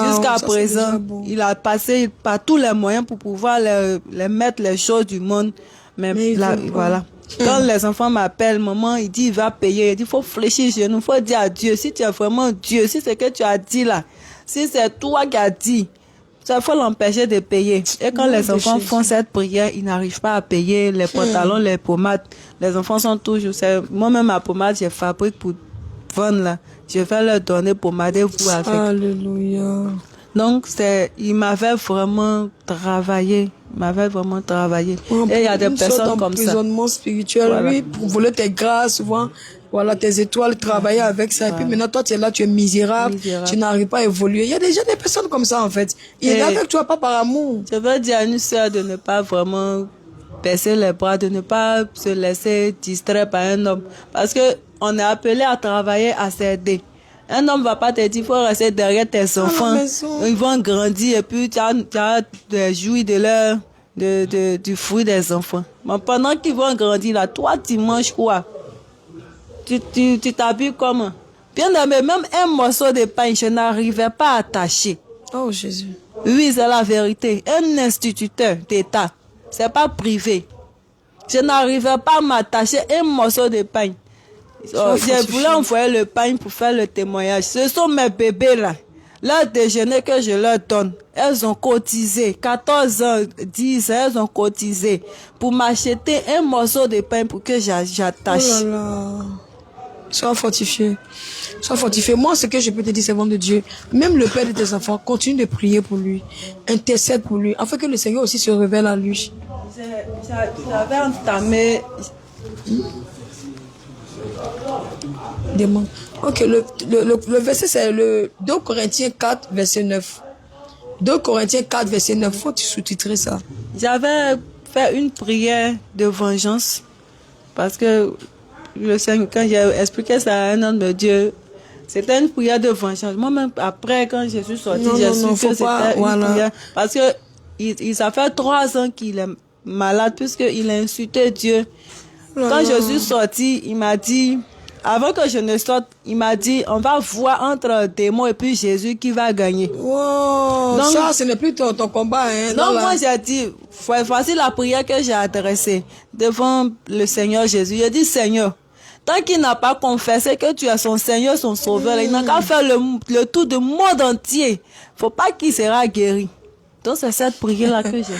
S3: Jusqu'à présent, il a passé par tous les moyens pour pouvoir les mettre les choses du monde. Mais là, voilà. Quand les enfants m'appellent, maman, il dit, il va payer. Il dit, il faut fléchir chez nous, il faut dire à Dieu, si tu es vraiment Dieu, si c'est ce que tu as dit là, si c'est toi qui as dit, il faut l'empêcher de payer. Et quand les enfants font cette prière, ils n'arrivent pas à payer les pantalons, les pommades. Les enfants sont toujours... Moi-même, ma pommade, je fabrique pour vendre là. Je vais leur donner pommader vous avec.
S1: Alléluia.
S3: Donc, il m'avait vraiment travaillé. Et il y a des personnes comme ça.
S1: Emprisonnement spirituel, voilà. Oui, pour voler tes grâces, souvent. Voilà, tes étoiles, travailler avec ça. Et puis maintenant, toi, tu es là, tu es misérable. Tu n'arrives pas à évoluer. Il y a déjà des personnes comme ça, en fait. Il est avec toi, pas par amour.
S3: Je veux dire à une sœur de ne pas vraiment baisser les bras, de ne pas se laisser distraire par un homme. Parce que on est appelé à travailler, à s'aider. Un homme va pas te dire, il faut rester derrière tes enfants. Ils vont grandir et puis tu as jouir du fruit des enfants. Mais pendant qu'ils vont grandir là, toi, tu manges quoi? Tu t'habilles comment? Bien aimé, même un morceau de pain, je n'arrivais pas à attacher.
S1: Oh Jésus.
S3: Oui, c'est la vérité. Un instituteur d'État, c'est pas privé. Je n'arrivais pas à m'attacher un morceau de pain. Je voulais envoyer le pain pour faire le témoignage. Ce sont mes bébés là. Leur déjeuner que je leur donne, elles ont cotisé. 14 ans, 10 ans, elles ont cotisé pour m'acheter un morceau de pain pour que j'attache.
S1: Oh là là. Sois fortifié. Sois fortifié. Moi, ce que je peux te dire, c'est bon de Dieu. Même le père de tes enfants, continue de prier pour lui. Intercède pour lui. Afin que le Seigneur aussi se révèle à lui.
S3: J'avais entamé.
S1: Demande. Ok, le verset c'est le 2 Corinthiens 4, verset 9. 2 Corinthiens 4, verset 9. Faut sous-titrer ça.
S3: J'avais fait une prière de vengeance parce que le Seigneur, quand j'ai expliqué ça à un homme de Dieu, c'était une prière de vengeance. Moi-même, après, quand je suis sortie, j'ai su que c'était une prière. Parce que ça fait 3 ans qu'il est malade puisqu'il a insulté Dieu. Quand je suis sortie, il m'a dit, avant que je ne sorte, il m'a dit, on va voir entre démons et puis Jésus qui va gagner.
S1: Wow, donc, ça, ce n'est plus ton combat. Hein,
S3: donc, moi, j'ai dit, voici la prière que j'ai adressée devant le Seigneur Jésus. J'ai dit, Seigneur, tant qu'il n'a pas confessé que tu es son Seigneur, son Sauveur, il n'a qu'à faire le tour du monde entier. Faut pas qu'il sera guéri. Donc, c'est cette prière-là que j'ai fait.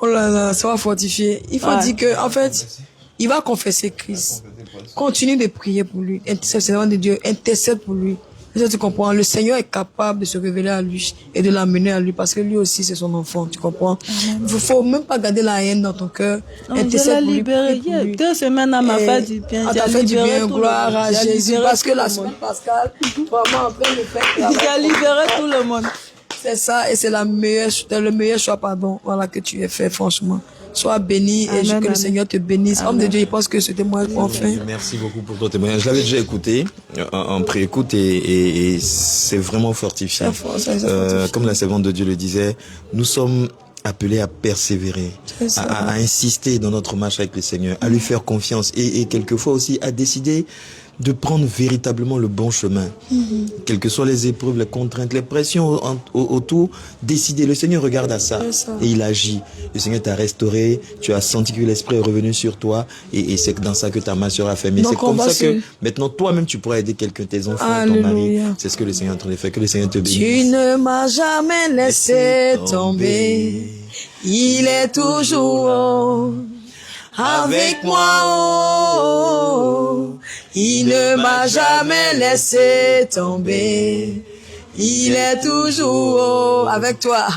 S1: Oh là là, ça va fortifier. Il faut dire que, en fait, il va confesser Christ. Continue de prier pour lui. Intercède de Dieu. Intercède pour lui. Tu comprends? Le Seigneur est capable de se révéler à lui et de l'amener à lui parce que lui aussi, c'est son enfant. Tu comprends? Il faut même pas garder la haine dans ton cœur.
S3: Intercède pour lui. Pour lui. 2 semaines, elle m'a fait du bien.
S1: Elle t'a fait du bien. Gloire à Jésus. Parce que la semaine pascale, vraiment, en plein de fête.
S3: J'ai libéré tout le monde.
S1: C'est ça, et c'est le meilleur choix, voilà, que tu aies fait, franchement. Sois béni et que le Seigneur te bénisse. Homme de Dieu, je pense que ce témoignage enfin.
S2: Merci beaucoup pour ton témoignage. Je l'avais déjà écouté en préécoute et c'est vraiment fortifiant. Comme la servante de Dieu le disait, nous sommes appelés à persévérer, à insister dans notre marche avec le Seigneur, à lui faire confiance et quelquefois aussi à décider de prendre véritablement le bon chemin. Quelles que soient les épreuves, les contraintes, les pressions autour, décider. Le Seigneur regarde à ça et il agit. Le Seigneur t'a restauré, tu as senti que l'Esprit est revenu sur toi et c'est dans ça que ta main sera fermée. C'est comme ça que maintenant toi-même tu pourras aider quelqu'un, tes enfants, ton mari. C'est ce que le Seigneur est en train de faire. Que le Seigneur te bénisse.
S1: Tu ne m'as jamais laissé tomber. Il est toujours avec moi, oh, il ne m'a jamais laissé tomber. Il est toujours avec toi,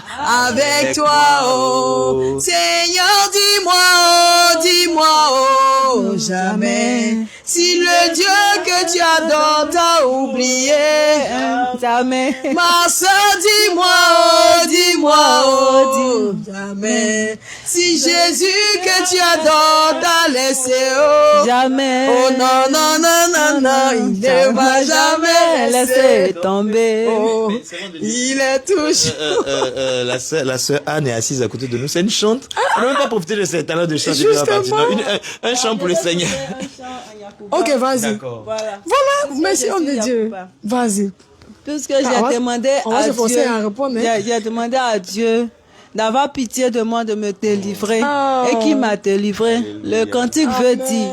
S1: oh. Seigneur, dis-moi, oh, jamais. Si le Dieu que tu adores t'a oublié,
S3: jamais.
S1: Ma soeur, dis-moi, oh, jamais. Si Jésus que tu adores t'a laissé, oh,
S3: jamais.
S1: Oh non, il ne m'a jamais laissé tomber. Oh, il est toujours.
S2: La sœur Anne est assise à côté de nous. C'est une chante. On n'a même pas profité de ses talents de chant. Un chant pour le Seigneur.
S1: Ok, vas-y. Voilà, merci homme de Dieu. Vas-y.
S3: Puisque j'ai demandé à Dieu, j'ai demandé à Dieu d'avoir pitié de moi, de me délivrer, et qui m'a délivré. Le cantique veut dire,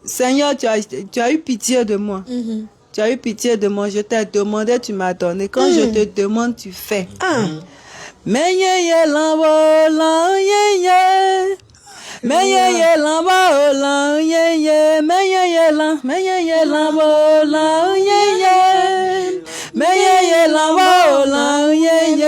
S3: Seigneur, tu as eu pitié de moi. Tu as eu pitié de moi. Je t'ai demandé, tu m'as donné. Quand je te demande, tu fais. Mais yé lambo, yé. Mais yé lambo, yé. Mais yé lambo, yé. Mais yé lambo, yé. Mais yé lambo, yé.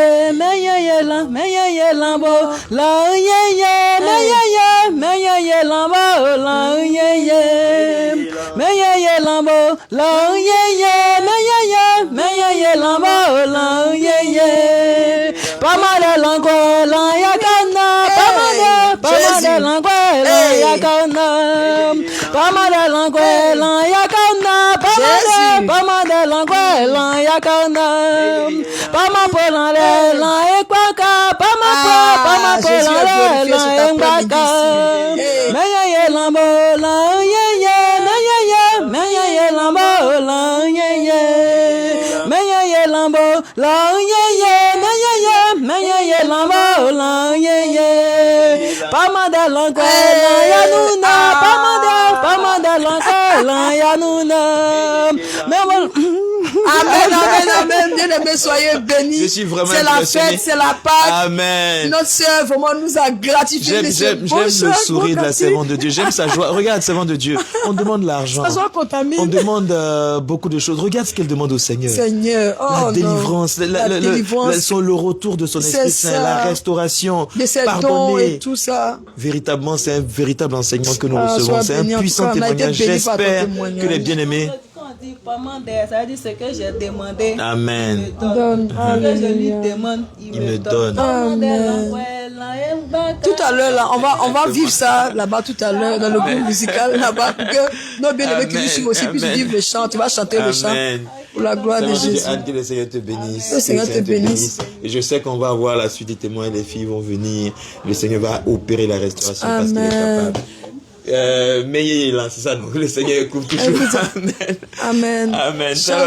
S3: Meye lambo la yeye, meye lambo la yeye, meye lambo la yeye. Pamade langwe la yakana, pamade langwe la yakana, pamade langwe la yakana, pamade langwe la yakana, pamapola la ekwaka, pamapola la ekwaka. Meye lambo la yeye, meye lambo la yeye, meye lambo la yeye, meye lambo la yeye. Pamada langwe la yanuna, pamada langwe la yanuna. Amen.
S1: amen. Bien-aimés, soyez bénis.
S2: Je suis vraiment
S1: c'est la
S2: impressionné.
S1: fête, c'est la Pâque.
S2: Amen.
S1: Notre sœur vraiment nous a gratifié.
S2: J'aime le sourire de la servante de Dieu. J'aime sa joie. Regarde, servante de Dieu. On demande l'argent.
S1: Sa joie contamine.
S2: On demande beaucoup de choses. Regarde ce qu'elle demande au Seigneur.
S1: Seigneur,
S2: La délivrance, le retour de son Esprit Saint, la restauration,
S1: de ses dons
S2: pardonner.
S1: et tout ça.
S2: Véritablement, c'est un véritable enseignement que nous recevons. C'est un puissant
S1: béni,
S2: témoignage. J'espère
S1: témoignage.
S2: que les bien-aimés.
S3: Quand on dit pas demander, ça veut dire ce que j'ai demandé.
S2: Amen.
S3: Il me donne. Ce que je lui
S1: Alléluia.
S3: demande, il me
S2: donne.
S1: Amen. Tout à l'heure, là, on va vivre ça là-bas tout à l'heure dans le groupe musical là-bas pour que nos bien-aimés qui nous suivent aussi puissent vivre le chant. Tu vas chanter le chant pour la gloire de Jésus.
S2: J'ai hâte que le Seigneur te bénisse.
S1: Le Seigneur te bénisse.
S2: Et je sais qu'on va avoir la suite des témoins. Les filles vont venir. Le Seigneur va opérer la restauration parce qu'il est capable. Mais là, c'est ça, donc le Seigneur couvre toujours.
S1: Amen.
S2: Amen.